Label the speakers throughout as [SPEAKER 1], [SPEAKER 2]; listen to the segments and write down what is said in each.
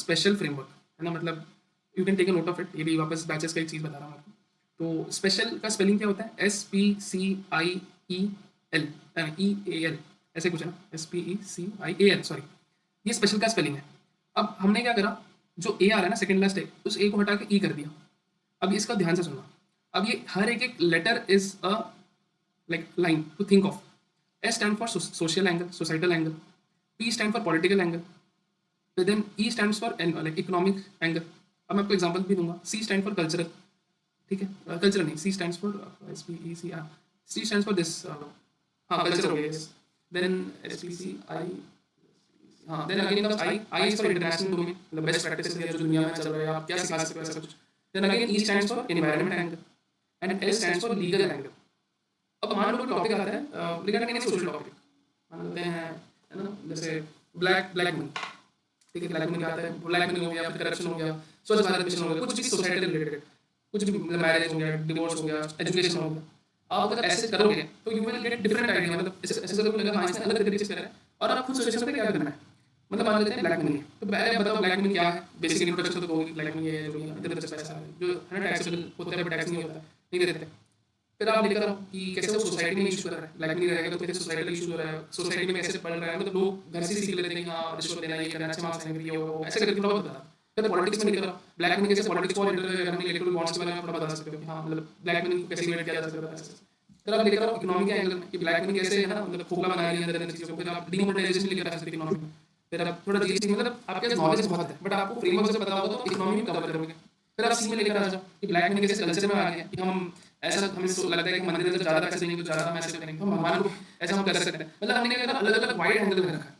[SPEAKER 1] Special framework, है ना? मतलब you can take a note of it, ये भी वापस बैचेस का एक चीज़ बता रहा हूँ आपको। तो स्पेशल का स्पेलिंग क्या होता है? SPCIEL, EAL, ऐसे कुछ है ना, SPECIAL, सॉरी, ये स्पेशल का स्पेलिंग है। अब हमने क्या करा, जो ए आ रहा है ना सेकंड लास्ट ए, उस ए को हटा के ई कर दिया। अब इसका ध्यान से सुनना, अब ये हर एक एक letter is a like line to think of. S stand for social angle, societal angle. P stand for political angle. Then E stands for like economic angle. अब मैं आपको एग्जांपल भी दूंगा. C stand for cultural, ठीक है? Cultural नहीं, C stands for SPEC, हाँ, C stands for this, हाँ कल्चर हो गया, yes. Then SPCI, हाँ, then again comes I is for international domain, मतलब बेस्ट प्रैक्टिसेस है जो दुनिया में चल रहा है, आप क्या सिखा सकते हो, ऐसा कुछ. Then again E stands for environment angle and L stands for legal angle. अब मान लो टॉपिक आता है रिगार्डिंग एनी सोशल टॉपिक, मान लेते हैं, है ना, जैसे ब्लैक मनी, ठीक है? ब्लैक मनी आता है, ब्लैक मनी हो गया, फिर करप्शन हो गया, स्वच्छ भारत मिशन हो गया, कुछ भी सोसाइटी रिलेटेड, कुछ भी, मतलब मैरिज हो गया, डिवोर्स हो गया, एजुकेशन हो गया. आप अगर ऐसे करोगे तो you will get different idea, मतलब ऐसे करोगे लगा हाँ इसने अलग तरीके से करा है, और आप खुद सोच सकते हैं क्या करना है. मतलब मान लेते हैं ब्लैक मनी, तो पहले आप बताओ ब्लैक मनी क्या है, बेसिक इंट्रोडक्शन तो होगी, ब्लैक मनी है जो इधर उधर से पैसा है जो है ना टैक्सेबल होता है, बट टैक्स नहीं होता, नहीं देते. फिर आप लेकर आओ कि कैसे वो सोसाइटी में इशू कर रहा है, ब्लैक मनी रहेगा तो कैसे सोसाइटी इशू हो रहा है, सोसाइटी में कैसे पढ़ रहा है, मतलब लोग घर से सीख लेते हैं कि हाँ रिश्वत देना, ये करना, अच्छे मार्क्स आएंगे, ये वो ऐसे करके थोड़ा बहुत बता. फिर पॉलिटिक्स में निकल आओ, ब्लैक मनी कैसे पॉलिटिक्स और इलेक्ट्रल बॉन्ड्स के बारे में थोड़ा बता सकते हो कि हाँ मतलब ब्लैक मनी को कैसे इवेट किया जा सकता है. फिर आप लेकर आओ इकोनॉमी के एंगल में कि ब्लैक मनी कैसे, है ना, मतलब खोखला बना लिया अंदर चीजों को. फिर आप डीमोनेटाइजेशन लेकर आ सकते हो इकोनॉमी में. फिर आप थोड़ा जीएसटी, मतलब आपके नॉलेज बहुत है बट आपको फ्रेमवर्क से पता होगा तो इकोनॉमी में कवर करोगे. फिर आप सी में लेकर आ जाओ कि ब्लैक मनी कैसे कल्चर में आ गया, कि हम ऐसा, हमें लगता है कि मंदिर में जब ज़्यादा पैसे देंगे तो ज़्यादा हम ऐसे करेंगे, तो हम भगवान को ऐसा हम कर सकते हैं. मतलब हमने क्या करा, अलग अलग वाइड एंगल में रखा,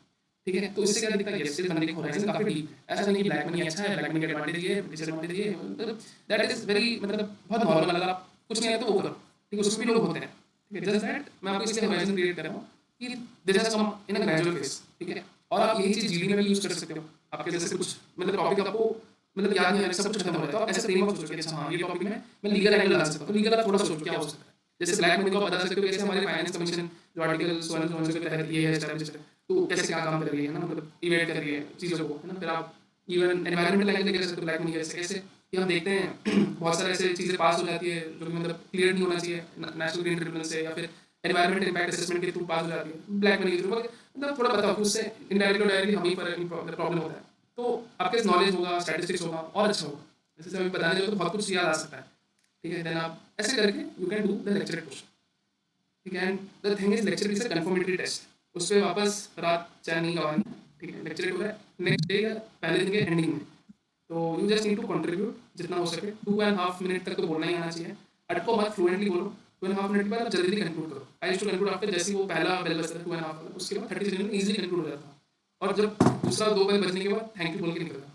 [SPEAKER 1] ठीक है? तो इससे क्या दिखता है, ये बनने का होराइजन काफी डीप है. ऐसा नहीं कि ब्लैक मनी अच्छा है, ब्लैक मनी का एडवांटेज ये है, डिसएडवांटेज ये है, मतलब दैट इज वेरी, मतलब बहुत नॉर्मल. अगर आप कुछ नहीं है तो वो करो, ठीक है? उसमें भी लोग होते हैं, ठीक है? जस्ट दैट मैं आपको इसलिए होराइजन क्रिएट कर रहा हूँ कि this has come in a gradual phase, ठीक है? और आप यही चीज जीडी में भी यूज कर सकते हो. आपके जैसे कुछ मतलब टॉपिक आपको मतलब याद नहीं आ रहा, सब कुछ खत्म हो रहा है, तो आप ऐसे फ्रेमवर्क सोचो कि अच्छा हाँ ये टॉपिक में मैं लीगल एंगल ला सकता हूँ, तो लीगल आप थोड़ा सोचो क्या हो सकता है. जैसे ब्लैक मनी को आप बता सकते हो कैसे हमारे फाइनेंस कमीशन जो आर्टिकल 1 के तहत ये है एस्टैब्लिश्ड है, तो कैसे क्या काम कर रही है ना, मतलब इवेट कर रही है चीज़ों को, है ना. फिर आप इवन एनवायरमेंटल एंगल लेकर सकते हो ब्लैक मनी कैसे कैसे कि हम देखते हैं बहुत सारे ऐसे चीज़ें पास हो जाती है जो कि मतलब क्लियर नहीं होना चाहिए नेशनल ग्रीन ट्रिब्यूनल से, या फिर एनवायरमेंटल इम्पैक्ट असेसमेंट के थ्रू पास हो जाती है ब्लैक मनी के थ्रू, मतलब थोड़ा बताओ कि उससे इनडायरेक्टली डायरेक्टली हम ही पर प्रॉब्लम होता है. तो आपके नॉलेज होगा, स्टैटिस्टिक्स होगा और अच्छा होगा. जैसे अभी बताने जाओ तो बहुत कुछ याद आ सकता है, ठीक है? देन आप ऐसे करके you can do the lecture question, ठीक है? And the thing is lecture is a confirmatory test, उस पर वापस रात चाय नहीं गवानी, ठीक है? लेक्चर हो है नेक्स्ट डे या पहले दिन के एंडिंग में, तो you just need to contribute जितना हो सके. 2.5 मिनट तक तो बोलना ही आना चाहिए, अटको मत, फ्लुएंटली बोलो. 2.5 मिनट के बाद आप जल्दी कंक्लूड करो. I used to conclude after, जैसे वो पहला बेल बजता है 2.5 उसके बाद 30 सेकंड में इजीली कंक्लूड हो जाता है, और जब दूसरा 2 बेल बजने के बाद थैंक यू बोल के निकलता.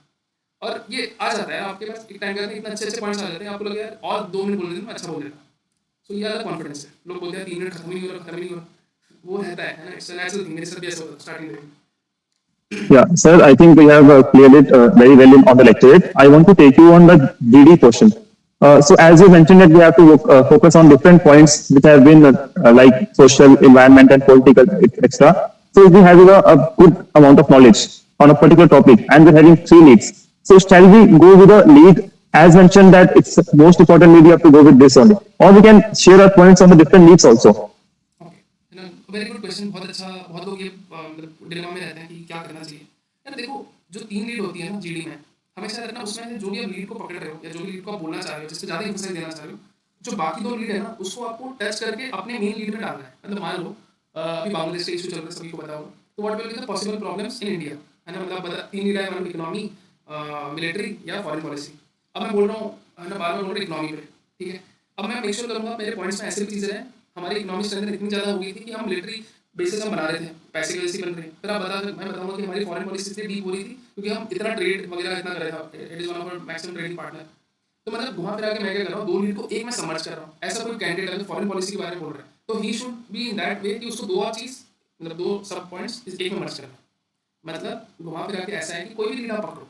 [SPEAKER 1] और ये आ जाता है आपके पास एक टाइम के बाद, इतना अच्छे अच्छे पॉइंट्स आ जाते हैं, आपको लगेगा यार और 2 मिनट बोलने में अच्छा बोल रहा. सो ये अलग कॉन्फिडेंस है. लोग बोलते हैं 3 मिनट खत्म ही नहीं हो रहा, खत्म ही नहीं हो रहा, वो रहता है ना, इट्स अ नेचुरल थिंग. मेरे साथ भी ऐसा होता है स्टार्टिंग में.
[SPEAKER 2] Yeah, sir, I think we have cleared it very well on the lecturate. I want to take you on the GD portion. So as you mentioned that we have to focus on different points which have been like social, environment and political, etc. So we have a good amount of knowledge on a particular topic and we're having three leads. So shall we go with a lead as mentioned that it's most important lead, we have to go with this only. Or we can share our points on the different leads also.
[SPEAKER 1] Very good question, बहुत अच्छा. बहुत लोग ये मतलब dilemma में रहते हैं कि क्या करना चाहिए. यार देखो, जो 3 लीड होती है ना जीडी में, हमेशा रहता है ना उसमें से जो भी आप लीड को पकड़ रहे हो या जो भी लीड को आप बोलना चाह रहे हो, जिससे ज़्यादा इंफोसाइज देना चाह रहे हो, जो बाकी 2 लीड है ना उसको आपको टच करके अपने मेन लीड में डालना है. मतलब मान लो अभी बांग्लादेश का इशू चल रहा है, सभी को पता होगा, तो what will be the possible problems in India, है ना. मतलब 3 लीड है, मतलब इकोनॉमी, मिलिट्री या फॉरेन पॉलिसी. अब मैं बोल रहा हूँ, है ना, बार बार बोल रहा हूँ इकोनॉमी पे, ठीक है? अब मैं मेक श्योर करूँगा मेरे पॉइंट्स में ऐसे भी चीज़ें हैं. हमारी इकोनॉमिक स्ट्रेंथ इतनी ज़्यादा हो गई थी कि हम मिलिट्री बेसिस हम बना रहे थे, पैसे की वजह से बन रहे हैं. फिर आप मैं बताऊंगा कि हमारी फॉरेन पॉलिसी इतनी डीप हो रही थी क्योंकि हम इतना ट्रेड वगैरह इतना कर रहे थे. It is one of our maximum trading partner. तो मतलब घुमा फिरा के मैं क्या कर रहा हूँ, 2 लीड को एक में समर्ज कर रहा हूँ. ऐसा कोई कैंडिडेट अगर फॉरेन पॉलिसी के बारे में बोल रहा है तो he should be in that way कि उसको 2 चीज, मतलब 2 सब पॉइंट्स एक में मर्ज करना है. मतलब घुमा फिरा के ऐसा है कि कोई भी लीड आप पकड़ो,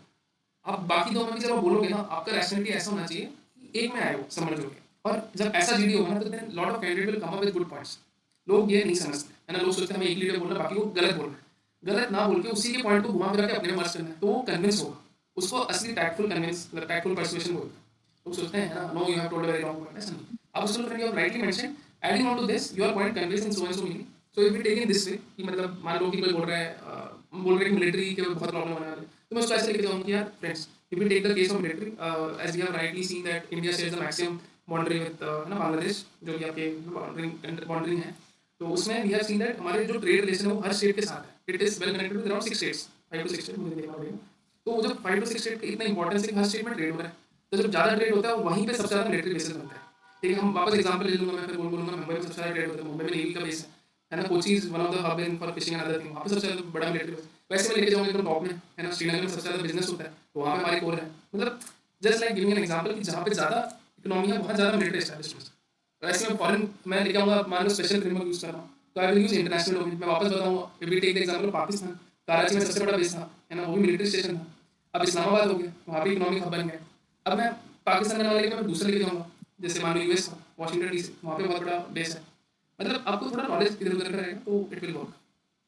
[SPEAKER 1] आप बाकी 2 में भी जब आप बोलोगे ना, आपका रैशनैलिटी ऐसा होना चाहिए कि एक में आए हो, समझ लोगे. और जब ऐसा जीडी होगा ना तो then lot of candidate will come up with good points. लोग ये नहीं समझते, है ना. लोग सोचते हैं हमें एक लीडर बोल रहा है, बाकी वो गलत बोल रहे हैं. गलत ना बोल के उसी के पॉइंट को घुमा फिरा के अपने में मर्ज करना है, तो वो कन्विंस होगा. उसको असली टैक्टफुल कन्विंस मतलब टैक्टफुल पर्सुएशन बोलते हैं। लोग सोचते हैं ना, no you have told a very wrong point, ऐसा नहीं। आप उसको friend you have rightly mention adding on to this your point conveys in so and so meaning. So if you take in this way कि मतलब मान लो कि कोई बोल रहा है कि मिलिट्री के बहुत प्रॉब्लम होने वाली है, तो मैं उसको ऐसे लिख देता हूँ कि यार friends, if you take the case of military, as we have rightly seen that India shares the maximum boundary with ना बांग्लादेश, जो कि आपके बाउंड्री है। तो उसमें वी हैव सीन दैट हमारे जो ट्रेड रिलेशन है वो हर स्टेट के साथ है। It is well connected with around 6 states, 5 to 6 state, मुझे देखना पड़ेगा। तो जब 5 to 6 स्टेट का इतना इंपॉर्टेंस है कि हर स्टेट में ट्रेड हो रहा है, तो जब ज़्यादा ट्रेड होता है वहीं पे सबसे ज़्यादा मिलिट्री बेसिस बनता है। ठीक है, हम वापस एग्जांपल ले लूंगा, मैं फिर बोलूंगा मुंबई में सबसे ज़्यादा ट्रेड होता है, मुंबई में नेवी का बेस है ना, Kochi is one of the hub in for fishing and other thing, वहाँ पे सबसे ज़्यादा बड़ा मिलिट्री बेस। वैसे मैं लेके जाऊँगा एकदम टॉप में है ना, श्रीनगर में सबसे ज़्यादा बिजनेस होता है, तो वहाँ पे हमारी कोर है। मतलब just like giving an example कि जहाँ पे ज़्यादा इकोनॉमी है वहाँ ज़्यादा मिलिट्री एस्टैब्लिशमेंट। वैसे मैं फॉरेन मैं लेके आऊँगा, मान लो स्पेशल फ्रेमवर्क यूज़ कर रहा हूँ, तो I will use international domain. मैं वापस बताऊँ, if we take the example of Pakistan, Karachi में सबसे बड़ा बेस था है ना, वो भी मिलिट्री स्टेशन था। अब इस्लामाबाद हो गया, वहाँ पे इकोनॉमिक हब बन गया। अब मैं पाकिस्तान बनाने के मैं दूसरा लेके जाऊँगा, जैसे मान लो यूएस था, वाशिंगटन डीसी, वहाँ पे बहुत बड़ा बेस है। मतलब आपको थोड़ा नॉलेज इधर उधर का रहेगा तो इट विल वर्क।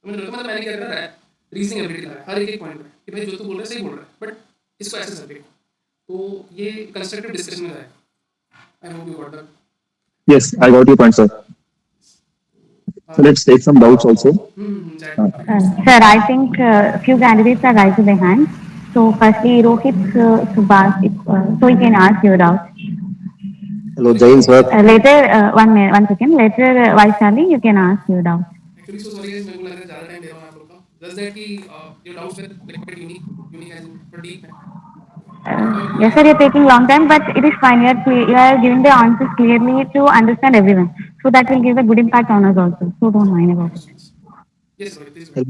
[SPEAKER 1] तो मतलब मैंने क्या करा है, रीजनिंग एबिलिटी लगाया हर एक पॉइंट पे कि भाई जो तू बोल रहा है सही बोल रहा है, बट इसको ऐसे कर देखो। तो ये कंस्ट्रक्टिव डिस्कशन में जाएगा। आई hope you got that.
[SPEAKER 2] Yes, I got your point, sir. So let's take some doubts also.
[SPEAKER 1] Chat
[SPEAKER 3] Sir, I think few candidates are raising their hands. So firstly, Rohit Subhas, so you can ask your doubt.
[SPEAKER 4] Hello, Jain sir.
[SPEAKER 3] Later, 1 minute, 1 second. Later, Vaishali, you can ask your doubt.
[SPEAKER 1] Actually so sorry guys, मेरे को लग रहा है ज़्यादा time दे रहा हूँ आप लोग का। जस्ट दैट कि your doubts were quite unique as in पर डीप है।
[SPEAKER 3] Yes, sir, you're taking long time, but it is fine. You are giving the answers clearly to understand everyone. So that will give a good impact on us also. So don't mind about it.
[SPEAKER 1] Yes Rohit, please.
[SPEAKER 4] Hello.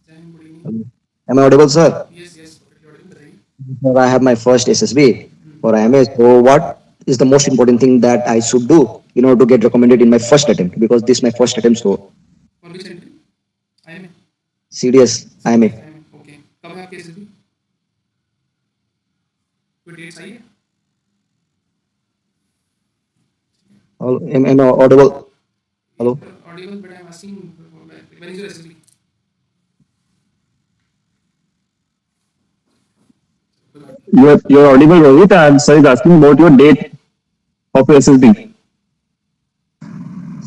[SPEAKER 1] जय Hind, good evening.
[SPEAKER 4] Hello. Am I audible, sir?
[SPEAKER 1] Yes yes, बताइए।
[SPEAKER 4] Sir, I have my first SSB for IMA. So, what is the most important thing that I should do in order to get recommended in my first attempt? Because this is my first attempt, so
[SPEAKER 1] और भी सेंट्री I am
[SPEAKER 4] CDS IMA.
[SPEAKER 1] Okay. कब है आपके SSB? कोई dates I है?
[SPEAKER 4] Am I audible? Hello.
[SPEAKER 1] Audible, but I am asking when is your SSB?
[SPEAKER 2] You're audible, Rohit, and sir is asking about your date of your SSB.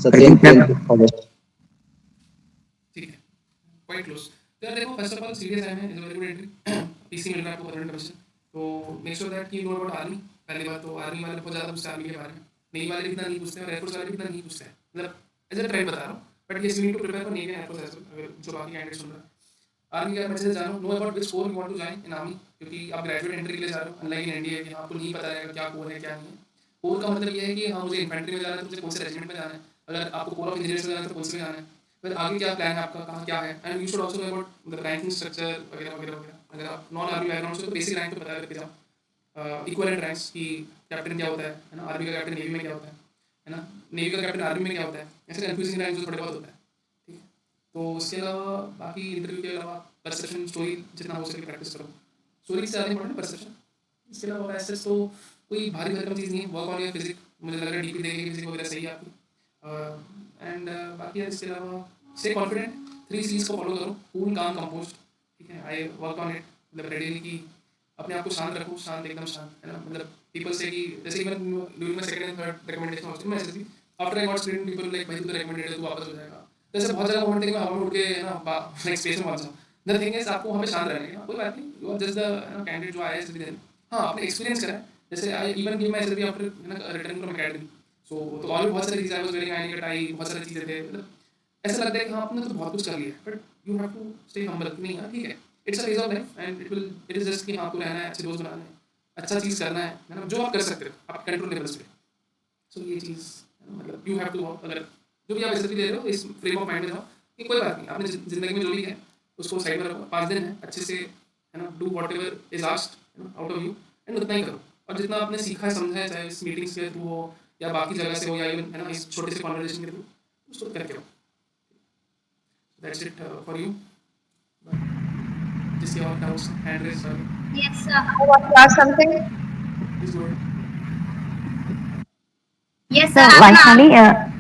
[SPEAKER 4] So,
[SPEAKER 2] I think
[SPEAKER 4] 10th August.
[SPEAKER 1] ठीक है, quite close. तो यार देखो, first of all serious आई है, is a very good entry. PC मिल रहा है आपको 15%। तो मेक श्योर दैट कि यू नो अबाउट आर्मी। पहली बात तो आर्मी वाले बहुत ज़्यादा पूछते हैं आर्मी के बारे में, नेवी वाले भी इतना नहीं पूछते हैं और एयरफोर्स वाले भी इतना नहीं पूछते हैं। मतलब एज अ ट्राई बता रहा हूँ, but yes you need to prepare for navy and air force as well, अगर जो बाकी कैंडिडेट सुन रहे हैं। आर्मी का मैसेज जानो, know about which corps you want to join in army, क्योंकि आप ग्रेजुएट एंट्री के लिए जा रहे हो, अनलाइक इन एनडीए कि आपको नहीं पता रहेगा क्या कोर है क्या नहीं है। कोर का मतलब ये है कि हाँ मुझे इन्फेंट्री में जाना है तो मुझे कौन से रेजिमेंट में जाना है, अगर आपको कोर ऑफ इंजीनियर्स में जाना है तो कौन से में जाना है, फिर आगे क्या प्लान है आपका, कहाँ क्या है। And you should also know about the ranking structure वगैरह वगैरह वगैरह। अगर आप नॉन आर्मी बैकग्राउंड से तो बेसिक रैंक तो पता करके जाओ। इक्वलेंट रैंक्स की कैप्टन क्या होता है ना, आर्मी का कैप्टन नेवी में क्या होता है ना, नेवी का कैप्टन आर्मी में क्या होता है, ऐसे कन्फ्यूजिंग रैंक जो थोड़े बहुत होता है। ठीक है, तो उसके अलावा बाकी इंटरव्यू के अलावा परसेप्शन स्टोरी जितना हो सके प्रैक्टिस करो। स्टोरी से ज़्यादा इंपॉर्टेंट परसेप्शन। इसके अलावा ऐसे तो कोई भारी भरकम चीज़ नहीं है। वर्क ऑन योर फिजिक, मुझे लग रहा है डीपी देखेंगे फिजिक वगैरह सही है आपकी। एंड बाकी है इसके अलावा स्टे कॉन्फिडेंट, 3 C's को फॉलो करो, कूल काम कंपोस्ट। ठीक है, आई वर्क ऑन इट, मतलब रेडी की अपने आप को शांत रखो, शांत एकदम शांत है ना। मतलब पीपल से कि जैसे even during my second and third recommendation hostel में ऐसे भी after I got screen people like भाई तू तो रिकमेंडेड है, तू वापस हो जाएगा। जैसे बहुत जगह मोमेंट है कि मैं हवा में उड़ के है ना नेक्स्ट स्पेस में पहुंच जाऊँ। द थिंग इज आपको वहाँ पे शांत रहने का कोई बात नहीं, you are just the candidate जो आया है सिटीजन। हाँ, आपने एक्सपीरियंस करा है, जैसे I even give my SSB after returning from academy. So तो और भी बहुत सारी चीज़ें I was very I get I, बहुत सारी चीज़ें थे। मतलब ऐसा लगता है कि हाँ आपने तो बहुत कुछ कर लिया, but you have to stay humble. नहीं हाँ ठीक है, it's a phase of life and it is just कि आपको रहना है, अच्छे दोस्त बनाने हैं, अच्छा चीज़ करना है ना, जो आप कर सकते हो आप कंट्रोल लेवल्स पे। सो ये चीज़ मतलब यू हैव टू, अगर जो भी आप एसएसबी दे रहे हो इस फ्रेम ऑफ माइंड में जाओ कि कोई बात नहीं, आपने जिंदगी में जो भी है उसको साइड में रखो। 5 दिन है, अच्छे से है ना do what ever is asked out of you and उतना ही करो। और जितना आपने सीखा है समझा है, चाहे इस मीटिंग्स के थ्रू हो या बाकी जगह से हो या इवन है ना इस छोटे से कॉन्वर्जेशन के थ्रू, उसको करके रहो। That's it for you. जिसके और डाउट्स हैंड रेज कर
[SPEAKER 5] Yes, I want to ask something.
[SPEAKER 1] Please go ahead.
[SPEAKER 5] Yes,
[SPEAKER 3] So
[SPEAKER 5] I have an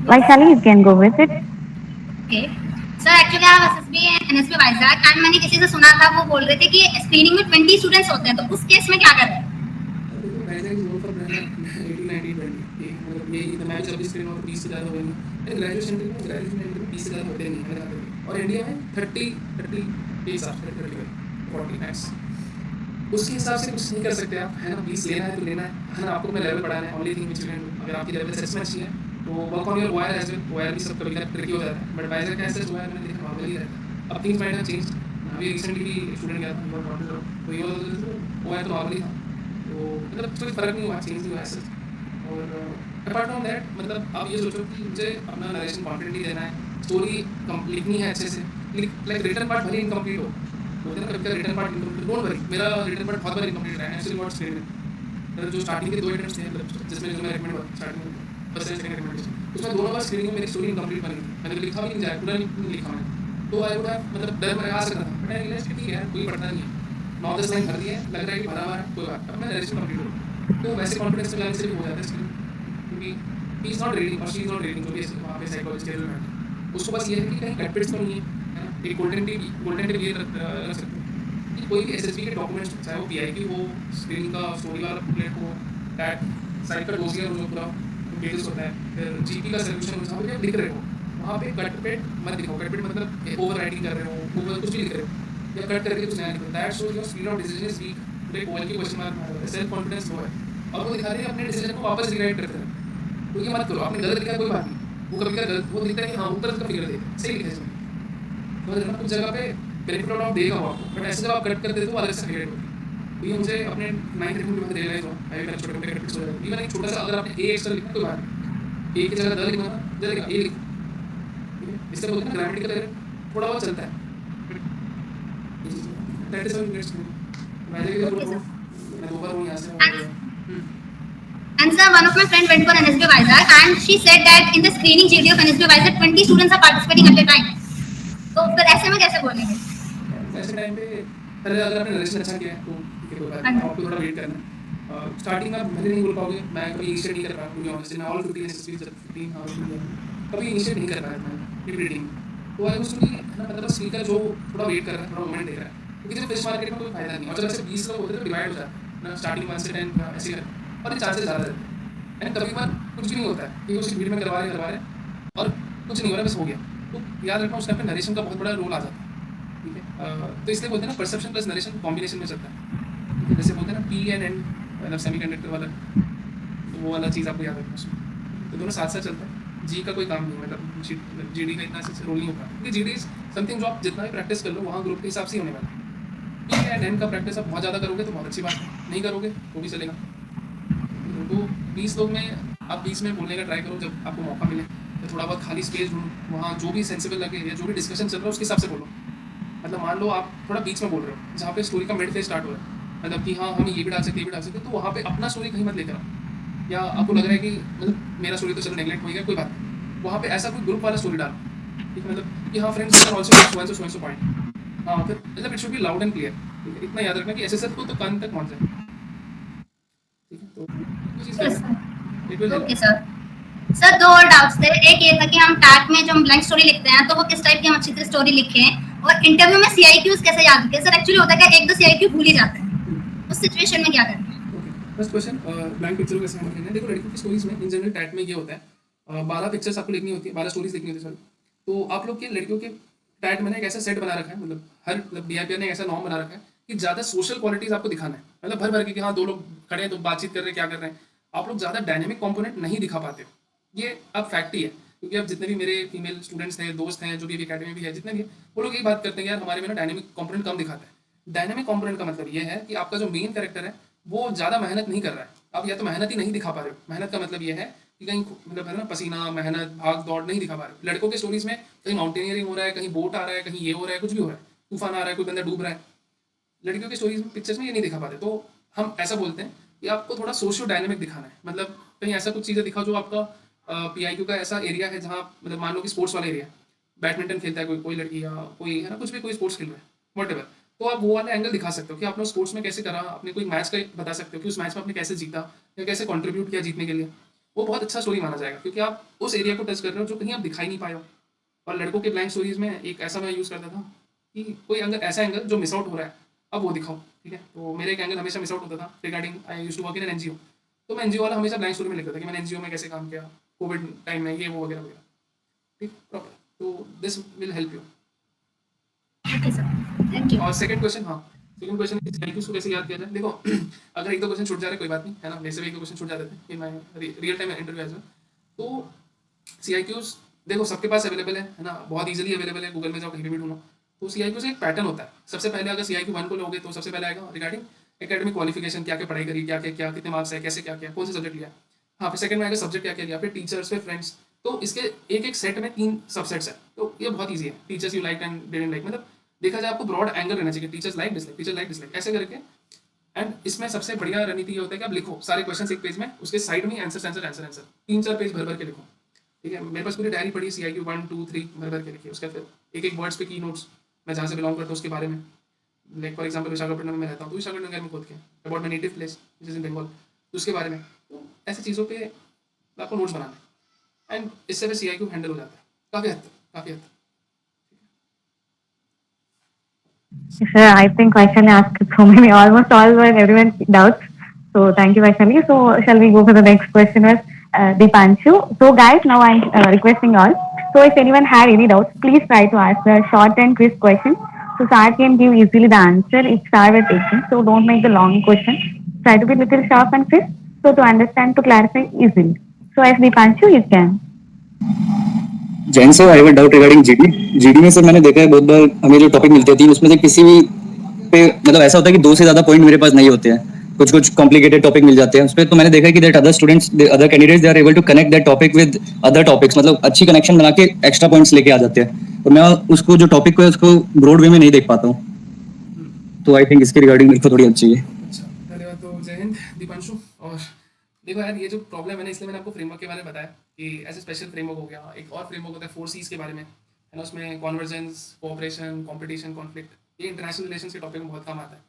[SPEAKER 3] Vaishali, you can go with it.
[SPEAKER 5] Okay.
[SPEAKER 6] Sir actually I am SSB NSB Vizag and मैंने किसी से सुना था वो बोल रहे थे कि स्क्रीनिंग में 20 स्टूडेंट्स होते हैं, तो उस केस में क्या कर रहे हैं?
[SPEAKER 1] देखो वैसे ही नोट पर रहना 18 19 20 मतलब यही तो मैं भी 26 स्क्रीन और 20 से ज़्यादा होगी। ग्रेजुएशन में 20 से ज़्यादा होते नहीं मेरे ख्याल से। और इंडिया में 30 के हिसाब से 30 40 मैक्स उसके हिसाब से कुछ नहीं कर सकते आप, है ना। 20 लेना है तो लेना है ना। आपको अपना लेवल बढ़ाना है, only thing which you can do. अगर आपकी लेवल असेसमेंट अच्छी है तो work on your wire as well. Wire भी सब कभी ट्रिकी हो जाता है, बट वायर का ऐसा वायर मैंने देखा नॉर्मली रहता है। अब थिंग्स माइट हैव चेंज। अभी रिसेंटली भी स्टूडेंट गया था तो ये वायर तो नॉर्मली था, तो मतलब कोई फर्क नहीं हुआ, चेंज नहीं हुआ ऐसा। और अपार्ट फ्रॉम दैट मतलब आप ये सोचो कि मुझे अपना नरेशन कॉन्फिडेंटली देना है, स्टोरी लिखनी है अच्छे से, लाइक रिटर्न पार्ट भले इनकम्प्लीट हो बोलते हैं ना, कभी का return part incomplete don't worry. मेरा रिटर्न पार्ट बहुत बार इनकम्प्लीट रहा है एक्चुअली। व्हाट्स स्क्रीनिंग जो स्टार्टिंग के 2 अटेम्प्ट्स थे मतलब जिसमें जो मैं रेकमेंड हुआ स्टार्टिंग में फर्स्ट सेकंड रिकमेंडेशन, उसमें दोनों बार स्क्रीनिंग में मेरी स्टोरी इनकम्प्लीट बनी थी। मैंने लिखा भी नहीं जाए पूरा नहीं लिखा मैंने, तो आई वुड हैव मतलब डर मैं आ सकता था, बट आई रियलाइज कि ठीक है कोई पढ़ना नहीं है, 9-10 लाइन भर दिए, लग रहा है कि भरा हुआ है कोई बात। अब मैं नरेशन कंप्लीट हो तो वैसे कॉन्फिडेंस में जाने से भी हो जाता है स्क्रीन, क्योंकि ही इज नॉट रीडिंग और शी इज नॉट रीडिंग, जो भी वहाँ पे साइकोलॉजिस्ट के एलिमेंट उसको बस ये है कि कहीं कटपिट्स तो नहीं है ना। एक गोल्डन टिप ये रख सकते हैं कि कोई भी एसएसबी के डॉक्यूमेंट्स चाहे वो पीआईक्यू हो, स्क्रीनिंग का स्टोरी वाला बुकलेट हो, टैग साइट का डोसियर हो जो पूरा पेजेस होता है, फिर जीपी का सोल्यूशन जहाँ पे आप लिख रहे हो वहाँ पे कटपिट मत दिखाओ। कटपिट मतलब ओवर राइटिंग कर रहे हो, ओवर कुछ भी लिख रहे हो या कट करके कुछ नया लिख रहे हो, that shows your speed of decision is weak. Break over की question mark, self confidence low है और वो दिखा रहे हैं अपने डिसीजन को वापस रिराइट करते हैं। तो ये मत करो, आपने गलत लिखा कोई बात नहीं, वो कभी गलत वो दिखता है कि हाँ ऊपर का फिगर दे सही लिखा है इसमें, तो कुछ जगह पे बेनिफिट ऑफ देगा वो आपको, बट ऐसे जब आप कट कर देते हो अलग से क्रिएट होती है। तो ये मुझे अपने 9th में बहुत रियलाइज हुआ। आई छोटे छोटे कटपिट्स हो जाते हैं। इवन एक छोटा सा अगर आपने ए एक्स्ट्रा लिखना कोई बात नहीं, ए की जगह द लिखना द लिखा ए लिखो, ठीक है। इससे बोलते हैं ना ग्रामेटिकल एरर थोड़ा बहुत चलता है, that is how you get student. मैं देखिए मैं 2 बार हूँ यहाँ से और
[SPEAKER 6] And sir, one of my friend went for NSB Vizag and she said that in the screening GD of NSB Vizag 20 students are participating at a time. तो फिर ऐसे में कैसे बोलेंगे?
[SPEAKER 1] ऐसे टाइम पे पहले अगर आपने रजिस्टर अच्छा किया है तो ठीक है कोई बात नहीं, आपको थोड़ा वेट करना है। स्टार्टिंग में आप भले नहीं बोल पाओगे, मैं कभी इनिशिएट नहीं कर पाया टू बी ऑनेस्ट। मैं ऑल 15 एसएसबी 15 हाउस कभी इनिशिएट नहीं कर पाया मैं रीडिंग। तो आई वाज टू है ना, मतलब स्पीकर जो थोड़ा वेट कर रहा है, थोड़ा मोमेंट दे रहा है, क्योंकि जब फिश मार्केट में कोई फायदा नहीं। और जब ऐसे 20 लोग होते हैं तो डिवाइड हो जाता है ना, स्टार्टिंग 1 से 10 ऐसे कर, और ये चांसेस ज़्यादा रहते हैं। एंड कभी बार कुछ भी नहीं होता है कि उस भीड़ में करवा रहे और कुछ नहीं हो रहा, बस हो गया। तो याद रखना उस टाइम पे नरेशन का बहुत बड़ा रोल आ जाता है, ठीक है। तो इसलिए बोलते हैं ना परसेप्शन प्लस नरेशन कॉम्बिनेशन में चलता है। जैसे बोलते हैं ना पी एंड एन मतलब सेमीकंडक्टर वाला, तो वो वाला चीज़ आपको याद रखना उसमें। तो दोनों साथ साथ चलता है। जी का कोई काम नहीं, मतलब जीडी का इतना रोल नहीं होता, क्योंकि जीडी इज समथिंग जो आप जितना भी प्रैक्टिस कर लो वहाँ ग्रुप के हिसाब से ही होने वाला है। पी एंड एन का प्रैक्टिस आप बहुत ज़्यादा करोगे तो बहुत अच्छी बात है, नहीं करोगे तो भी चलेगा। तो 20 लोग में आप 20 में बोलने का ट्राई करो, जब आपको मौका मिले तो थोड़ा बहुत खाली स्पेस ढूंढो, वहाँ जो भी सेंसिबल लगे या जो भी डिस्कशन चल रहा है उसके हिसाब से बोलो। मतलब मान लो आप थोड़ा बीच में बोल रहे हो जहाँ पे स्टोरी का मिड फेज स्टार्ट हो रहा है, मतलब कि हाँ हम ये भी डाल सकते ये भी डाल सकते, तो वहाँ पे अपना स्टोरी कहीं मत लेकर आओ। या आपको लग रहा है कि मतलब मेरा स्टोरी तो चलो नेगलेक्ट हो गया कोई बात नहीं, वहाँ पे ऐसा कोई ग्रुप वाला स्टोरी डालो, ठीक है। मतलब कि हाँ friends can also so and so point, हाँ फिर मतलब it should be loud and clear. इतना याद रखना कि एसएसएफ को तो कान तक पहुँच जाए, ठीक है। तो कुछ चीज़ it will
[SPEAKER 6] okay sir. Sir दो और डाउट्स थे। एक ये था कि हम टैग में जो हम ब्लैंक स्टोरी लिखते हैं तो वो किस टाइप की हम अच्छी तरह स्टोरी लिखें, और इंटरव्यू में सीआईक्यूज कैसे याद रखें। सर एक्चुअली होता है कि एक दो सीआईक्यू भूल ही जाते हैं, उस सिचुएशन में क्या करें?
[SPEAKER 1] फर्स्ट क्वेश्चन, ब्लैंक पिक्चर को कैसे हैंडल करना है। देखो लड़कियों की स्टोरीज में इन जनरल टैग में ये होता है 12 पिक्चर्स आपको लिखनी होती है, 12 स्टोरीज लिखनी होती है सॉरी। तो आप लोग के लड़कियों के टैग में एक ऐसा सेट बना रखा है, मतलब हर मतलब डीआईपीआर ने ऐसा नॉर्म बना रखा है कि ज़्यादा सोशल क्वालिटीज आपको दिखाना है, मतलब भर भर के कि हाँ 2 लोग खड़े हैं तो बातचीत कर रहे हैं क्या कर रहे हैं। आप लोग ज़्यादा डायनेमिक कॉम्पोनेंट नहीं दिखा पाते हो, ये अब फैक्ट ही है। क्योंकि अब जितने भी मेरे फीमेल स्टूडेंट्स हैं, दोस्त हैं, जो भी अकेडमी में भी है, जितने भी वो लोग यही बात करते हैं यार हमारे में ना डायनेमिक कॉम्पोनेंट कम दिखाता है। डायनेमिक कॉम्पोनेंट का मतलब ये है कि आपका जो मेन कैरेक्टर है वो ज़्यादा मेहनत नहीं कर रहा है, आप या तो मेहनत ही नहीं दिखा पा रहे हो। मेहनत का मतलब ये है कि कहीं मतलब है ना पसीना मेहनत भाग दौड़ नहीं दिखा पा रहे हो। लड़कों के स्टोरीज में कहीं माउंटेनियरिंग हो रहा है, कहीं बोट आ रहा है, कहीं ये हो रहा है, कुछ भी हो रहा है, तूफान आ रहा है, कोई बंदा डूब रहा है। लड़कियों की स्टोरीज में पिक्चर्स में ये नहीं दिखा पाते, तो हम ऐसा बोलते हैं कि आपको थोड़ा सोशियो डायनेमिक दिखाना है। मतलब कहीं ऐसा कुछ चीज़ें दिखाओ जो आपका पीआईक्यू का ऐसा एरिया है जहाँ मतलब मान लो कि स्पोर्ट्स वाला एरिया, बैडमिंटन खेलता है कोई कोई लड़की या कोई है ना कुछ भी कोई स्पोर्ट्स खेल रहा है वॉट, तो आप वो वाला एंगल दिखा सकते हो कि आपने स्पोर्ट्स में कैसे करा, आपने कोई मैच का बता सकते हो कि उस मैच में आपने कैसे जीता या कैसे कंट्रीब्यूट किया जीतने के लिए। वो बहुत अच्छा स्टोरी माना जाएगा क्योंकि आप उस एरिया को टच कर रहे हो जो कहीं आप दिखाई नहीं पाए हो। और लड़कों के ब्लैंक स्टोरीज में एक ऐसा मैं यूज़ करता था कि कोई अगर ऐसा एंगल जो मिस आउट हो रहा है अब वो दिखाओ, ठीक है। तो मेरा एक एंगल हमेशा मिस आउट होता था regarding I used to work in an NGO. तो मैं एनजीओ वाला हमेशा ब्लैंक स्टोरी में लिखता था कि मैंने एनजीओ में कैसे काम किया, कोविड टाइम में ये वो वगैरह वगैरह, ठीक प्रॉपर। तो this will help you.
[SPEAKER 6] Okay sir, thank you.
[SPEAKER 1] और सेकंड क्वेश्चन, हाँ सेकंड क्वेश्चन सीआईक्यूज को कैसे याद किया जाए। देखो अगर एक दो क्वेश्चन छूट जा रहे हैं कोई बात नहीं है ना, वैसे भी एक दो क्वेश्चन छूट जाते थे in my real time interview as well. तो सीआईक्यूज देखो सबके पास अवेलेबल है ना, बहुत इजीली अवेलेबल है, गूगल में जाओ कहीं भी ढूंढो। तो सीआईक्यू से एक पैटर्न होता है। सबसे पहले अगर सीआईक्यू 1 को लोगे तो सबसे पहले आएगा रिगार्डिंग एकेडमिक क्वालिफिकेशन, क्या क्या पढ़ाई करी, क्या क्या क्या कितने मार्क्स है, कैसे क्या क्या, कौन से सब्जेक्ट लिया। हाँ फिर सेकंड में आएगा सब्जेक्ट क्या क्या लिया, फिर टीचर्स, फिर फ्रेंड्स। तो इसके एक एक सेट में 3 सबसेट्स है। तो ये बहुत ईजी है, teachers you like and didn't like, मतलब देखा जाए आपको ब्रॉड एंगल रहना चाहिए, teachers like dislike, teacher like dislike, ऐसे करके। एंड इसमें सबसे बढ़िया रणनीति ये होता है कि आप लिखो सारे क्वेश्चन एक पेज में, उसके साइड में answer answer answer answer 3-4 page भर भर के लिखो, ठीक है। मेरे पास पूरी डायरी पड़ी सीआईक्यू 1 2 3 भर भर के लिखी, उसका फिर एक एक वर्ड्स पे की नोट्स, मैं जहाँ से बिलोंग करता हूँ उसके बारे में। लाइक फॉर एग्जाम्पल विशाखापट्टनम में मैं रहता हूँ, तो विशाखापट्टनम में खुद के about my native place which is in Bengal, तो उसके बारे में। तो ऐसी चीज़ों पे आपको नोट्स बनाना है एंड इससे फिर सीआईक्यू हैंडल हो जाता है काफ़ी हद तक, काफ़ी हद तक।
[SPEAKER 3] Sir, I think Vaishali asked so many, almost all were everyone's doubts. So thank you, Vaishali. So shall we go for the next question with Dipanshu? So guys, now I'm requesting all. So if anyone had any doubts, please try to ask the short and crisp question. So Sir can give easily the answer if Sir were taking. So don't make the long question. Try to be little sharp and crisp. So to understand, to clarify easily. So as Dipanshu, you can.
[SPEAKER 7] Jain sir, I have a doubt regarding GD. GD में sir मैंने देखा है बहुत बार हमें जो topic मिलते हैं उसमें से किसी भी पे मतलब ऐसा होता है कि 2 से ज्यादा पॉइंट मेरे पास नहीं होते हैं, कुछ कुछ कॉम्प्लिकेटेड टॉपिक मिल जाते हैं उस पे। तो मैंने देखा है कि that other students, other candidates, they are able to connect that topic with other topics, मतलब अच्छी कनेक्शन बना के एक्स्ट्रा पॉइंट्स लेके आ जाते हैं। और मैं उसको जो टॉपिक को है उसको ब्रॉड वे में नहीं देख पाता हूँ। तो आई थिंक इसके रिगार्डिंग मेरे को थोड़ी अच्छी है।
[SPEAKER 1] अच्छा धन्यवाद। तो जय हिंद दीपांशु। और देखो यार ये जो प्रॉब्लम है ना, इसलिए मैंने आपको फ्रेमवर्क के बारे में बताया कि ऐसे स्पेशल फ्रेमवर्क हो गया, एक और फ्रेमवर्क होता है 4 C's के बारे में, है ना। उसमें कॉन्वर्जेंस, कोऑपरेशन, कंपटीशन, कॉन्फ्लिक्ट, ये इंटरनेशनल रिलेशंस के टॉपिक में बहुत काम आता है,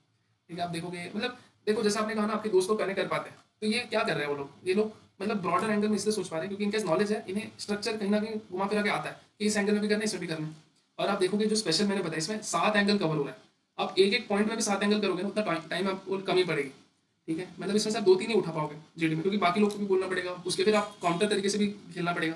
[SPEAKER 1] ठीक है। आप देखोगे मतलब देखो जैसा आपने कहा ना, आपके दोस्त को कनेक्ट कर पाते हैं, तो ये क्या कर रहे हैं वो लोग, ये लोग मतलब ब्रॉडर एंगल में इसलिए सोच पा रहे हैं क्योंकि इनके नॉलेज है, इन्हें स्ट्रक्चर कहीं ना कहीं घुमा फिरा के आता है कि इस एंगल में भी करना है, इसमें भी करना है। और आप देखोगे जो स्पेशल मैंने बताया इसमें 7 एंगल कवर हो रहा है। आप एक एक पॉइंट में भी 7 एंगल करोगे ना, उतना टाइम आपको कम ही पड़ेगी, ठीक है। मतलब इसमें से आप 2-3 ही उठा पाओगे जीडी में, क्योंकि बाकी लोग को भी बोलना पड़ेगा, उसके फिर आप काउंटर तरीके से भी खेलना पड़ेगा,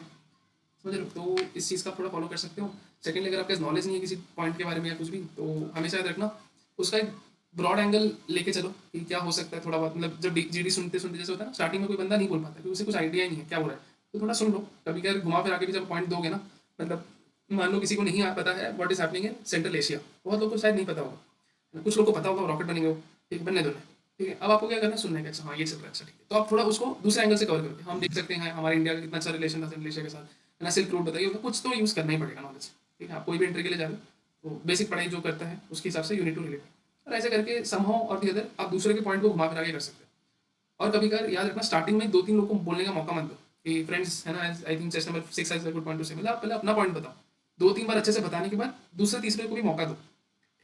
[SPEAKER 1] समझ रहे हो। तो इस चीज़ का थोड़ा फॉलो कर सकते हो। सेकेंडली अगर आपके नॉलेज नहीं है किसी पॉइंट के बारे में या कुछ भी, तो हमेशा याद रखना उसका एक ब्रॉड एंगल लेके चलो कि क्या हो सकता है थोड़ा बहुत। मतलब जब जीडी सुनते सुनते जैसे होता है ना, स्टार्टिंग में कोई बंदा नहीं बोल पाता क्योंकि उसे कुछ आइडिया ही नहीं है क्या हो रहा है, तो थोड़ा सुन लो। कभी क्या घुमा फिर आके भी जब पॉइंट दोगे ना, मतलब मान लो किसी को नहीं पता है what is happening in central Asia, बहुत लोग को शायद नहीं पता होगा, कुछ लोग को पता होगा रॉकेट बनेंगे वो, ठीक बनने दो, ठीक है। अब आपको क्या करना है, सुनने का, अच्छा हाँ ये चल रहा है, अच्छा ठीक है। तो आप थोड़ा उसको दूसरे एंगल से कवर करके हम देख सकते हैं हमारे इंडिया का कितना अच्छा रिलेशन था सेंट्रल एशिया के साथ, है ना। सिल्क रूट बताइए, कुछ तो यूज़ करना ही पड़ेगा नॉलेज, ठीक है। आप कोई भी एंट्री के लिए जा रहे हो तो बेसिक पढ़ाई जो करता है उसके हिसाब से यूनिट टू रिलेट, और ऐसे करके समहाउ और दी अदर आप दूसरे के पॉइंट को घुमा फिरा के कर सकते हो। और कभी कभार याद रखना स्टार्टिंग में 2-3 लोग को बोलने का मौका मत दो कि फ्रेंड्स, है ना। I think chest number 6 has a good point two से, मतलब आप पहले अपना पॉइंट बताओ, 2-3 बार अच्छे से बताने के बाद दूसरे तीसरे को भी मौका दो,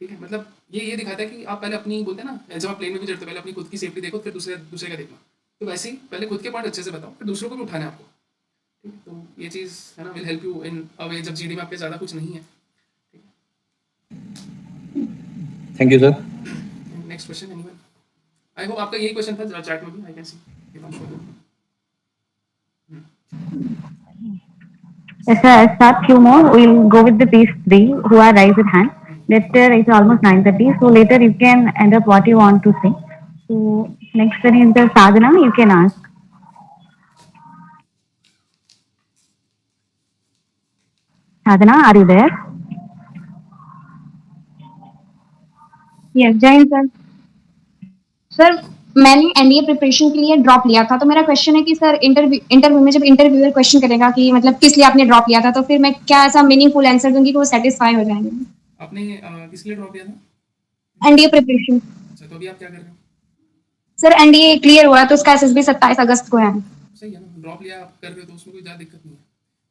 [SPEAKER 1] ठीक है। मतलब ये दिखाता है कि आप पहले अपनी, बोलते हैं ना जब आप प्लेन में भी चढ़ते हो पहले अपनी खुद की सेफ्टी देखो फिर दूसरे का देखना, तो वैसे ही पहले खुद के पॉइंट अच्छे से बताओ फिर दूसरों को भी उठाना है आपको, ठीक है। तो ये चीज़ है ना विल हेल्प यू इन अ वे जब जीडी में आपके ज़्यादा कुछ नहीं है, ठीक है।
[SPEAKER 7] Thank you sir.
[SPEAKER 1] Next question anyone? I hope आपका यही क्वेश्चन था चैट में भी, I can see.
[SPEAKER 3] Yes, sir, I'll start few more. We'll go with the piece 3 who are raised with hand. Later it's almost 9:30, so later you can end up what you want to say. So next one is the Sadhana. You can ask. Sadhana, are you there?
[SPEAKER 5] Yes जय Hind sir. Sir मैंने NDA preparation के लिए drop लिया था, तो मेरा question है कि सर इंटरव्यू में जब इंटरव्यूअर क्वेश्चन करेगा कि मतलब किस लिए आपने ड्रॉप लिया था, तो फिर मैं क्या ऐसा मीनिंगफुल आंसर दूंगी कि वो सेटिस्फाई हो जाएंगे।
[SPEAKER 1] आपने किस लिए ड्रॉप किया था?
[SPEAKER 5] NDA preparation.
[SPEAKER 1] अच्छा तो अभी आप क्या कर रहे हो?
[SPEAKER 5] सर एनडीए क्लियर हुआ तो उसका एसएसबी 27 अगस्त को है।
[SPEAKER 1] सही है ना, ड्रॉप लिया आप कर रहे हो तो उसमें कोई ज़्यादा दिक्कत नहीं है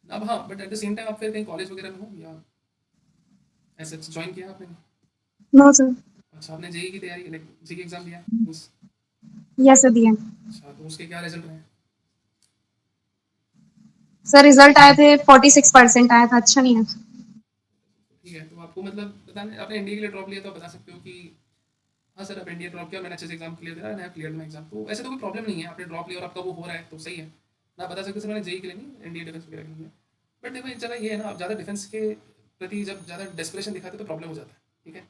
[SPEAKER 1] अब। हाँ but at the same time आप फिर कहीं कॉलेज वगैरह में हो या ऐसे ज्वाइन किया आपने?
[SPEAKER 5] No sir.
[SPEAKER 1] अच्छा आपने जेई की तैयारी, लाइक जेई एग्जाम दिया?
[SPEAKER 5] यस सर दिया।
[SPEAKER 1] अच्छा तो उसके क्या रिजल्ट रहे?
[SPEAKER 5] सर रिजल्ट आए थे 46% आया था, अच्छा नहीं है।
[SPEAKER 1] आपको मतलब बताने आपने एनडीए के लिए ड्रॉप लिया तो आप बता सकते हो कि हाँ सर अब एनडीए ड्रॉप किया मैंने अच्छे से एग्जाम क्लियर करा मैं क्लियर एग्जाम तो ऐसे तो कोई प्रॉब्लम नहीं है आपने ड्रॉप लिया और आपका वो हो रहा है तो सही है ना बता सकते सर मैंने जेई के लिए नहीं एनडीए डिफेंस वगैरह के लिए बट देखो एक जगह ये है ना आप ज़्यादा डिफेंस के प्रति जब ज़्यादा डेस्परेशन दिखाते तो प्रॉब्लम हो जाता है ठीक है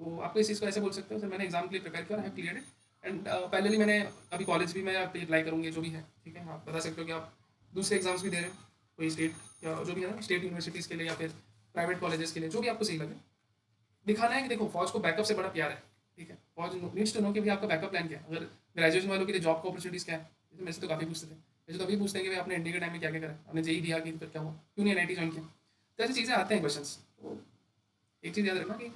[SPEAKER 1] तो आपको इस चीज़ को ऐसे बोल सकते हो सर मैंने एग्जाम के लिए प्रिपेयर किया और I have clear it and parallelly मैंने अभी कॉलेज भी मैं अप्लाई करूँगी जो भी है ठीक है आप बता सकते हो कि आप दूसरे एग्जाम्स भी दे रहे हो कोई स्टेट या जो भी है ना स्टेट यूनिवर्सिटीज़ के लिए या फिर प्राइवेट कॉलेजेस के लिए जो भी आपको सही लगे दिखाना है कि देखो फौज को बैकअप से बड़ा प्यार है ठीक है फौज नीड्स टू नो कि भाई आपका बैकअप प्लान क्या है अगर ग्रेजुएशन वालों के लिए जॉब अपॉर्चुनिटीज़ क्या है जैसे मेरे से तो काफ़ी पूछते थे वैसे तो अभी पूछते हैं कि भाई आपने एनडी के टाइम में क्या क्या करा आपने जेई दिया कि फिर क्या हुआ क्यों नहीं एनआईटी ज्वाइन किया तो ऐसी चीज़ें आते हैं क्वेश्चन तो एक चीज़ याद रखना कि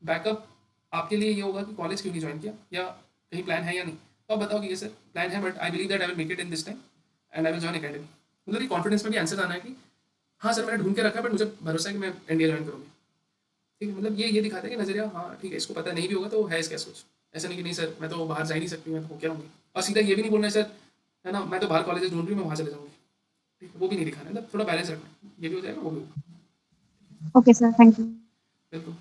[SPEAKER 1] बैकअप आपके लिए ये होगा कि कॉलेज क्यों नहीं ज्वाइन किया या कहीं प्लान है या नहीं तो आप बताओ कि ये सर प्लान है but I believe that I will make it in this time and I will join academy मतलब ये कॉन्फिडेंस में भी आंसर आना है कि हाँ सर मैंने ढूंढ के रखा है बट मुझे भरोसा है कि मैं एनडीए ज्वाइन करूँगी ठीक है मतलब ये दिखाता है कि नजरिया हाँ ठीक है इसको पता नहीं भी होगा तो है इसका सोच ऐसा नहीं कि नहीं सर मैं तो बाहर जा ही नहीं सकती मैं तो क्या होंगी और सीधा ये भी नहीं बोलना है सर है ना मैं तो बाहर कॉलेज ढूंढ रही हूँ मैं वहाँ चले जाऊँगी ठीक है वो भी नहीं दिखाना है मतलब थोड़ा बैलेंस रखना है ये भी हो जाएगा वो भी होगा
[SPEAKER 5] ओके सर, थैंक यू।
[SPEAKER 1] बिल्कुल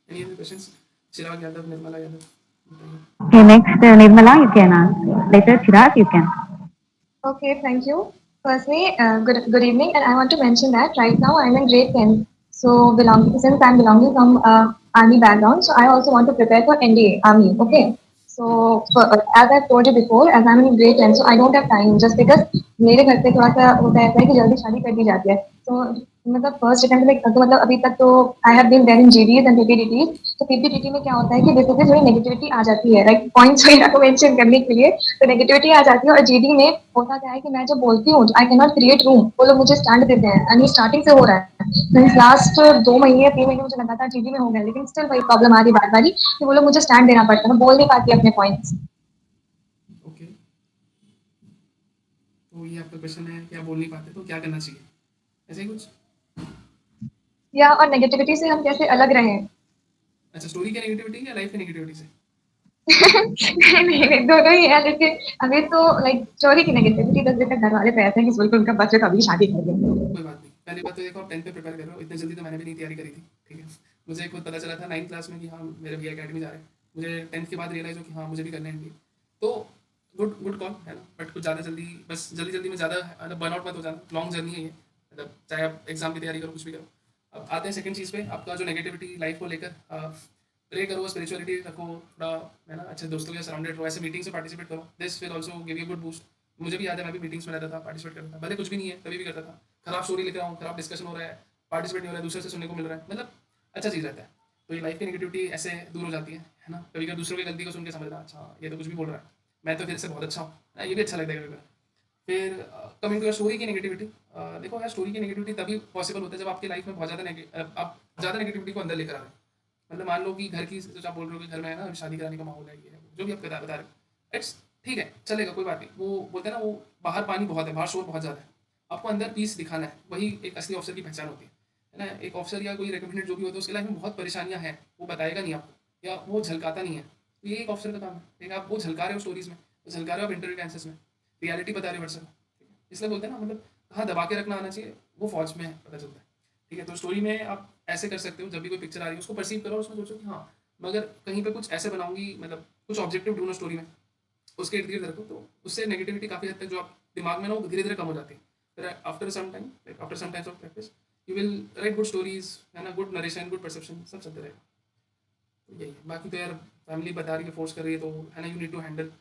[SPEAKER 1] एनी अदर क्वेश्चंस चिराग यादव निर्मला यादव बताइए
[SPEAKER 3] Okay, next, Nirmala, you can answer. Later, Chirag, you can.
[SPEAKER 8] Okay, thank you. Firstly, good evening, and I want to mention that right now I'm in grade 10. So, since I'm belonging from army background, so I also want to prepare for NDA army. Okay. So, as I've told you before, as I'm in grade 10, so I don't have time just because मेरे घर पे थोड़ा सा होता है ऐसा है कि जल्दी शादी कर दी जाती है. तो मतलब फर्स्ट अटेम्प्ट में तो मतलब अभी तक तो I have been there in GDs and PPDT तो पीपीडीटी में क्या होता है कि बेसिकली थोड़ी नेगेटिविटी आ जाती है लाइक पॉइंट्स वगैरह को मेंशन करने के लिए तो नेगेटिविटी आ जाती है और जीडी में होता क्या है कि मैं जब बोलती हूँ I can not create room वो लोग मुझे स्टैंड देते हैं एंड ये स्टार्टिंग से हो रहा है सिंस लास्ट 2 महीने 3 महीने मुझे लगातार जीडी में हो गया लेकिन स्टिल वही प्रॉब्लम आ रही बार बारी कि वो लोग मुझे स्टैंड देना पड़ता है मैं बोल नहीं पाती अपने पॉइंट्स
[SPEAKER 1] ओके तो ये आपका क्वेश्चन है कि आप बोल नहीं पाते तो क्या करना चाहिए ऐसे ही कुछ
[SPEAKER 8] या और नेगेटिविटी से हम कैसे अलग रहें
[SPEAKER 1] अच्छा स्टोरी की नेगेटिविटी या लाइफ की नेगेटिविटी से
[SPEAKER 8] नहीं दोनों ही है लेकिन अभी तो लाइक चोरी की नेगेटिविटी बस देखकर घर वाले पैसे हैं कि बिल्कुल उनका बच्चे तो अभी शादी कर देंगे
[SPEAKER 1] कोई बात नहीं पहली बात तो देखो आप 10th पे प्रिपेयर कर रहे हो इतनी जल्दी तो मैंने भी नहीं तैयारी करी थी ठीक है मुझे खुद पता चला था 9th क्लास में कि हाँ मेरे भैया अकेडमी जा रहे हैं मुझे 10th के बाद रियलाइज हो कि हाँ मुझे भी करना है एनडीए तो गुड कॉल है ना बट कुछ ज़्यादा जल्दी बस जल्दी में ज़्यादा मतलब बर्नआउट मत हो जाना लॉन्ग जर्नी है ये मतलब चाहे आप एग्जाम की तैयारी करो कुछ भी करो अब आते हैं सेकंड चीज़ पे आपका जो नेगेटिविटी लाइफ को लेकर प्रे करो स्पिरिचुअलिटी रखो थोड़ा है ना अच्छे दोस्तों के सराउंडेड रहो ऐसे मीटिंग्स में पार्टिसिपेट करो this will also give you good boost मुझे भी याद है मैं भी मीटिंग्स में रहता था पार्टिसिपेट करता था भले कुछ भी नहीं है तभी भी करता था खराब स्टोरी लिख रहा हूँ खराब डिस्कशन हो रहा है पार्टिसिपेट नहीं हो रहा है दूसरे से सुनने को मिल रहा है मतलब अच्छा चीज़ रहता है तो ये लाइफ की नेगेटिविटी ऐसे दूर हो जाती है ना कभी कभी दूसरों की गलती को सुन के समझना अच्छा ये तो कुछ भी बोल रहा है मैं तो फिर से बहुत अच्छा हूँ ये भी अच्छा लगता है कभी फिर कमिंग टू स्टोरी की नेगेटिविटी देखो यार स्टोरी की नेगेटिविटी तभी पॉसिबल होता है जब आपकी लाइफ में बहुत ज़्यादा आप ज़्यादा नेगेटिविटी को अंदर लेकर आ रहे हैं मतलब मान लो कि घर की जो आप बोल रहे हो कि घर में है ना शादी कराने का माहौल है ये जो भी आप बता रहे हो इट्स ठीक है चलेगा कोई बात नहीं वो बोलते हैं ना वो बाहर पानी बहुत है बाहर शोर बहुत ज़्यादा है आपको अंदर पीस दिखाना है वही एक असली ऑफिसर की पहचान होती है ना एक ऑफिसर या कोई रिकमेंडेड जो भी होता है उसके लाइफ में बहुत परेशानियां हैं वो बताएगा नहीं आपको या वो झलकाता नहीं है तो ये एक ऑफिसर का काम है ठीक है आप वो झलका रहे हो स्टोरीज में झलका रहे हो आप इंटरव्यू के आंसर्स में रियलिटी बता रहे हो वर्सन इसलिए बोलते हैं ना मतलब कहाँ दबा के रखना आना चाहिए वो फौज में पता चलता है ठीक है तो स्टोरी में आप ऐसे कर सकते हो जब भी कोई पिक्चर आ रही है उसको परसीव करो उसमें सोचो कि हाँ मगर कहीं पे कुछ ऐसे बनाऊंगी मतलब कुछ ऑब्जेक्टिव ढूंढो स्टोरी में उसके इर्द गिर्द रखो तो उससे नेगेटिविटी काफ़ी हद तक जो आप दिमाग में ना वो धीरे धीरे कम हो जाती है फिर after some time after some times of practice you will write good stories है ना गुड नरेशन गुड परसेप्शन सब चलते रहेगा तो यही है बाकी तो यार फैमिली बता रही है फोर्स कर रही है तो है ना यू नीड टू हैंडल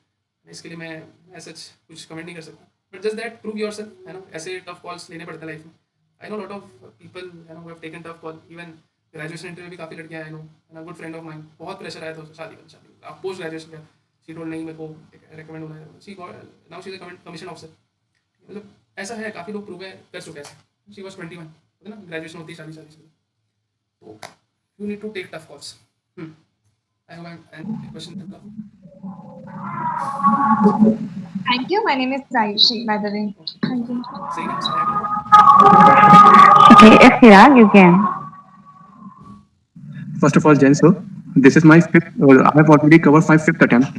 [SPEAKER 1] इसके लिए मैं ऐसा कुछ कमेंट नहीं कर सकता but just that prove your self है ना ऐसे टफ कॉल्स लेने पड़ते हैं लाइफ में I know lot of people है ना who have taken tough call even graduation interview भी काफ़ी लड़कियाँ आई नो है ना गुड फ्रेंड ऑफ माइंड बहुत प्रेशर आया था शादी आप पोस्ट ग्रेजुएशन का शी टोल्ड नहीं मेरे को रिकमेंड होना है she got now she is a commission officer मतलब ऐसा है काफ़ी लोग प्रूव है कर चुके हैं शी वॉज 21 है ना ग्रेजुएशन होती है शादी तो you need to take tough calls I have an question
[SPEAKER 8] Thank you. My name is Ayushi, by the way. Thank you.
[SPEAKER 1] सही नाम से है
[SPEAKER 3] Okay, yes, Chirag, you can.
[SPEAKER 2] First of all, Jen, sir, this is my I have already covered my fifth attempt,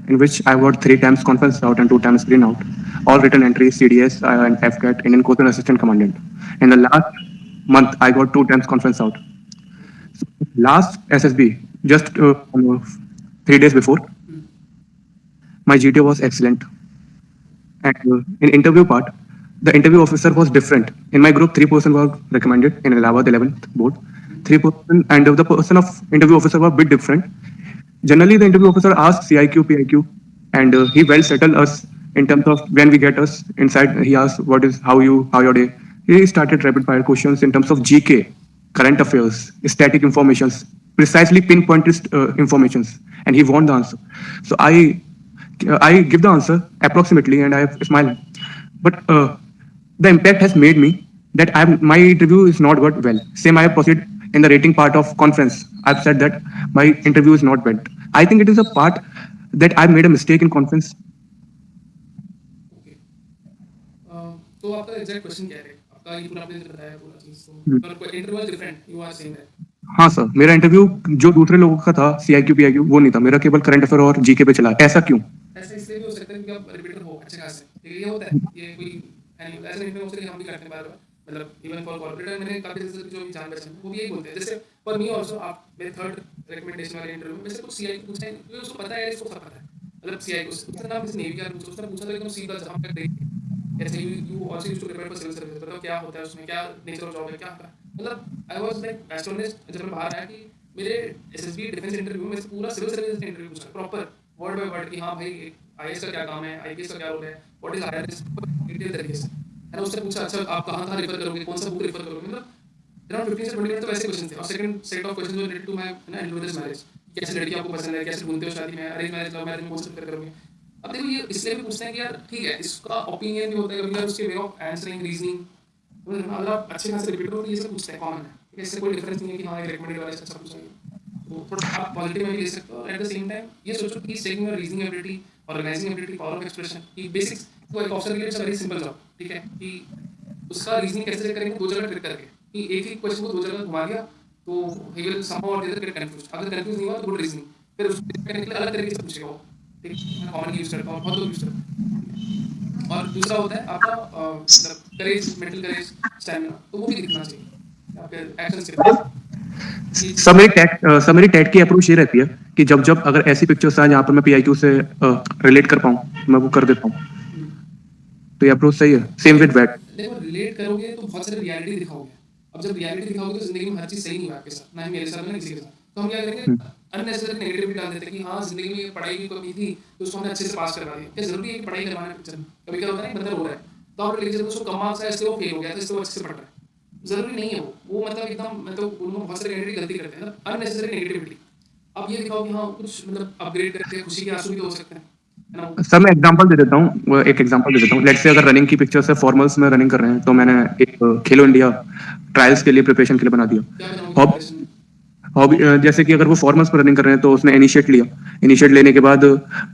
[SPEAKER 2] in which I got 3 times conference out and 2 times screen out. All written entries, CDS and FCAT, Indian Coastal Assistant Commandant. In the last
[SPEAKER 9] month, I got 2 times conference out. Last SSB, just 3 days before, my GTO was excellent. And in interview part, the interview officer was different. In my group, 3% were recommended in Allahabad 11th board. 3%, and the person of interview officer were a bit different. Generally, the interview officer asked CIQ, PIQ, and he well settled us in terms of when we get us inside. He asked, how your day? He started rapid fire questions in terms of GK, current affairs, static informations, precisely pinpointed informations, and he won the answer. So I give the answer approximately, and I smile. But the impact has made me that my interview is not got well. Same I have proceeded in the rating part of conference. I've said that my interview is not well. I think it is a part that I made a mistake in conference.
[SPEAKER 1] Okay तो आपका exact question क्या है? आपका ये पूरा आपने बताया पूरा चीज, तो पर interview was different, you are saying that?
[SPEAKER 9] हाँ सर, मेरा इंटरव्यू जो दूसरे लोगों का था CIQ PIQ वो नहीं था, मेरा केवल करंट अफेयर और GK पे चला। ऐसा क्यों?
[SPEAKER 1] ऐसा इसलिए भी हो सकता है कि आप रिपीटर हो अच्छे खासे, ठीक है, ये होता है, ये कोई ऐसा नहीं हो सकता कि हम भी करते हैं बार-बार, मतलब इवन फॉर कॉर्पोरेटर मैंने काफी जैसे जो भी जान पहचान वो भी यही बोलते हैं। जैसे फॉर मी आल्सो, आप मेरे थर्ड रिकमेंडेशन वाले इंटरव्यू में से कुछ CI पूछा है, तो उसको पता है, इसको सब पता है, मतलब CI को उसका नाम किसी नेवी का उसने पूछा था एकदम सीधा जहां तक देख, ऐसे you also used to prepare for civil service, बताओ क्या होता है उसमें, क्या नेचर ऑफ जॉब है, क्या होता है, मतलब आई वाज लाइक एस्टोनिश्ड जब मैं बाहर आया कि मेरे SSB डिफेंस इंटरव्यू में से पूरा सिविल सर्विस का इंटरव्यू पूछा प्रॉपर वर्ड बाय वर्ड कि हाँ भाई IAS का क्या काम है, IPS का क्या रोल है, व्हाट इज IRS, डिटेल तरीके से है ना। उससे पूछा अच्छा आप कहाँ रेफर करोगे, कौन सा बुक रेफर करोगे, मतलब अराउंड 15 से 20 मिनट तो वैसे क्वेश्चन थे। और second set of questions related to my ना इंडिविजुअल मैरिज, कैसे लड़की आपको पसंद है, कैसे ढूंढते हो शादी में, अरेंज मैरिज, लव मैरिज में कौन सा प्रेफर करोगे। अब देखो ये इसलिए भी पूछते हैं कि यार ठीक है इसका ओपिनियन भी होता है कभी, उसके वे ऑफ आंसरिंग, रीजनिंग, अगर आप अच्छे खासे रिपीट हो तो ये सब पूछते हैं, कॉमन है, ठीक है, इससे कोई डिफरेंस नहीं है कि हाँ ये रिकमेंडेड वाला अच्छा पूछेंगे, तो थोड़ा आप पॉजिटिव में भी ले सकते हो। एट द सेम टाइम ये सोचो कि taking your reasoning ability, organising ability, power of expression की बेसिक्स, तो एक ऑफिसर के लिए it's a very simple job, ठीक है, कि उसका रीजनिंग कैसे चेक करेंगे, दो जगह ट्रिक करके, कि एक ही क्वेश्चन को दो जगह घुमा दिया तो ही विल समहाउ और द अदर गेट कंफ्यूज्ड, अगर कंफ्यूज नहीं हुआ तो गुड रीजनिंग, फिर उसको करने के लिए अलग तरीके से पूछेगा वो, ठीक है, मैं कॉमन यूज करता हूँ, बहुत लोग यूज करते हैं। और दूसरा होता है आपका मतलब करेज, मेंटल करेज, स्टैमिना, तो वो भी दिखना चाहिए आपके एक्शंस के।
[SPEAKER 9] मेरी टेट की अप्रोच ये रहती है कि जब अगर ऐसी पिक्चर्स आए जहाँ पर मैं PIQ से रिलेट कर पाऊँ, मैं वो कर देता हूँ, तो ये अप्रोच सही है। सेम विद वैट,
[SPEAKER 1] देखो रिलेट करोगे तो बहुत सारे रियलिटी दिखाओगे, अब जब रियलिटी दिखाओगे तो जिंदगी में हर चीज सही नहीं है आपके साथ, ना ही मेरे साथ, ना किसी के साथ, तो हम क्या करेंगे अननेसेसरी नेगेटिविटी डाल देते हैं कि हाँ जिंदगी में पढ़ाई की कमी थी तो उसको हमने अच्छे से पास करवा दिया। क्या जरूरी है कि पढ़ाई करवाना पिक्चर में? कभी क्या होता है बंदा रो रहा है तो आप लेके चलो उसको कम मार्क्स आया इसलिए वो फेल हो गया था, इसलिए वो अच्छे से पढ़ रहा है, जरूरी नहीं है वो मतलब एकदम, मैं तो बोलूँगा बहुत सारे कैंडिडेट गलती करते हैं ना, अननेसेसरी नेगेटिविटी। आप ये दिखाओ कि हाँ कुछ मतलब अपग्रेड करके खुशी के आंसू भी हो सकते हैं, है ना।
[SPEAKER 9] सर मैं एग्जांपल दे देता हूँ, एक एग्जांपल दे देता हूँ। लेट्स से अगर रनिंग की पिक्चर्स है, फॉर्मल्स में रनिंग कर रहे हैं, तो मैंने एक खेलो इंडिया ट्रायल्स के लिए प्रिपरेशन के लिए बना दिया।
[SPEAKER 1] क्या बनाओगे
[SPEAKER 9] हॉबी जैसे कि अगर वो फॉर्मल्स पर रनिंग कर रहे हैं तो उसने इनिशिएट लिया, इनिशिएट लेने के बाद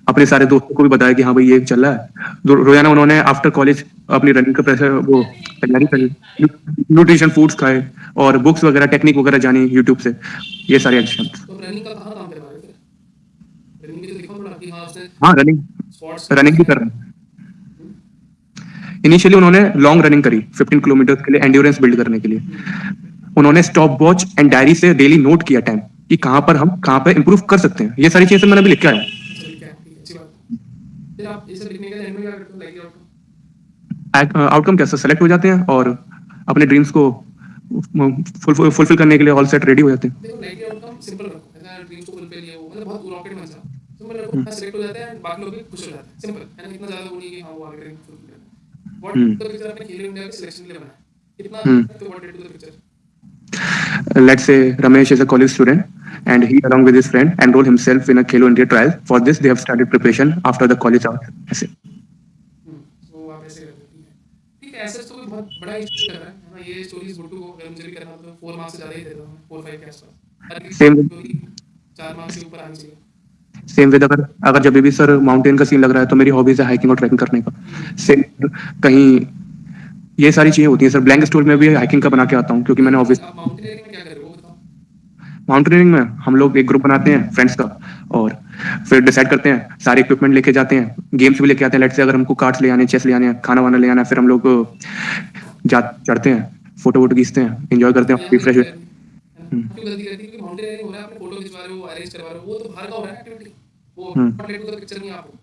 [SPEAKER 9] अपने सारे दोस्तों को भी बताया कि हाँ भाई ये चल रहा है। रोजाना उन्होंने आफ्टर कॉलेज अपनी रनिंग का प्रेशर वो तैयारी करी, न्यूट्रिशन फूड्स खाए और बुक्स वगैरह टेक्निक वगैरह जानी यूट्यूब से, ये सारे एक्शन।
[SPEAKER 1] तो रनिंग का कहाँ काम करवा रहे थे? रनिंग भी तो दिखाओ थोड़ा कि हाँ उसने
[SPEAKER 9] हाँ
[SPEAKER 1] स्पोर्ट्स
[SPEAKER 9] रनिंग भी कर रहे हैं। इनिशियली उन्होंने लॉन्ग रनिंग करी 15 किलोमीटर के लिए, एंड्योरेंस बिल्ड करने के लिए। उन्होंने स्टॉप वॉच एंड डायरी से डेली नोट किया टाइम कि कहाँ पर इंप्रूव कर सकते हैं। ये सारी चीजें मैंने अभी लिख के आया।
[SPEAKER 1] अच्छी बात। फिर आप इसे लिखने के एंड में क्या करते हो, लाइक
[SPEAKER 9] आउटकम कैसा सेलेक्ट हो जाते हैं और अपने ड्रीम्स को फुलफिल करने के लिए ऑल सेट रेडी हो जाते हैं।
[SPEAKER 1] देखो लाइक आउटकम सिंपल रखो, ऐसा ड्रीम्स को फुलफिल ये वो मतलब बहुत रॉकेट मत जाओ, सिंपल रखो, सेलेक्ट हो जाते हैं बाकी लोग भी खुश हो जाते हैं, सिंपल है ना, इतना ज्यादा वो नहीं कि हां वो आगे ड्रीम फुलफिल करना है। व्हाट द पिक्चर आपने खेलो इंडिया के सिलेक्शन के लिए बनाया, कितना तो what did the picture?
[SPEAKER 9] Let's say Ramesh is a college student and he along with his friend enrolled himself in a Khelo India trial. For this they have started preparation after the college hours. ऐसे
[SPEAKER 1] तो आप ऐसे करते हैं, ठीक है। ऐसे तो कोई बहुत बड़ा इशू कर रहा है ना, ये स्टोरीज गुड्डू को अगर मुझे भी करना तो 4 मार्क्स से ज्यादा ही देता हूं, 4-5 के आसपास, हर एक
[SPEAKER 9] Same-
[SPEAKER 1] स्टोरी 4 मार्क्स के ऊपर आनी चाहिए।
[SPEAKER 9] सेम विद अगर जब भी सर माउंटेन का सीन लग रहा है तो मेरी हॉबीज है हाइकिंग और ट्रैकिंग करने का। सेम कहीं ये सारी चीजें होती हैं सर। ब्लैंक स्टोरी में भी हाइकिंग का बना के आता हूँ क्योंकि मैंने ऑब्वियस
[SPEAKER 1] आप माउंटेनियरिंग में क्या कर रहे हो वो बताओ?
[SPEAKER 9] माउंटेनियरिंग में हम लोग एक ग्रुप बनाते हैं फ्रेंड्स का और फिर डिसाइड करते हैं, सारे इक्विपमेंट लेके जाते हैं, गेम्स भी लेके आते हैं। लेट्स से अगर हमको कार्ड्स ले आने, चेस ले आने, खाना वाना ले आना, फिर हम लोग चढ़ते हैं। फोटो वोटो खींचते हैं, एंजॉय करते हैं, रिफ्रेश होते हैं।
[SPEAKER 1] क्यों गलती करती है कि माउंटेनियरिंग हो रहा है, आपने फोटो खिंचवा रहे हो, अरेंज करवा रहे हो, वो तो बाहर का हो रहा है एक्टिविटी, वो रिलेटेड टू द पिक्चर नहीं है आपको।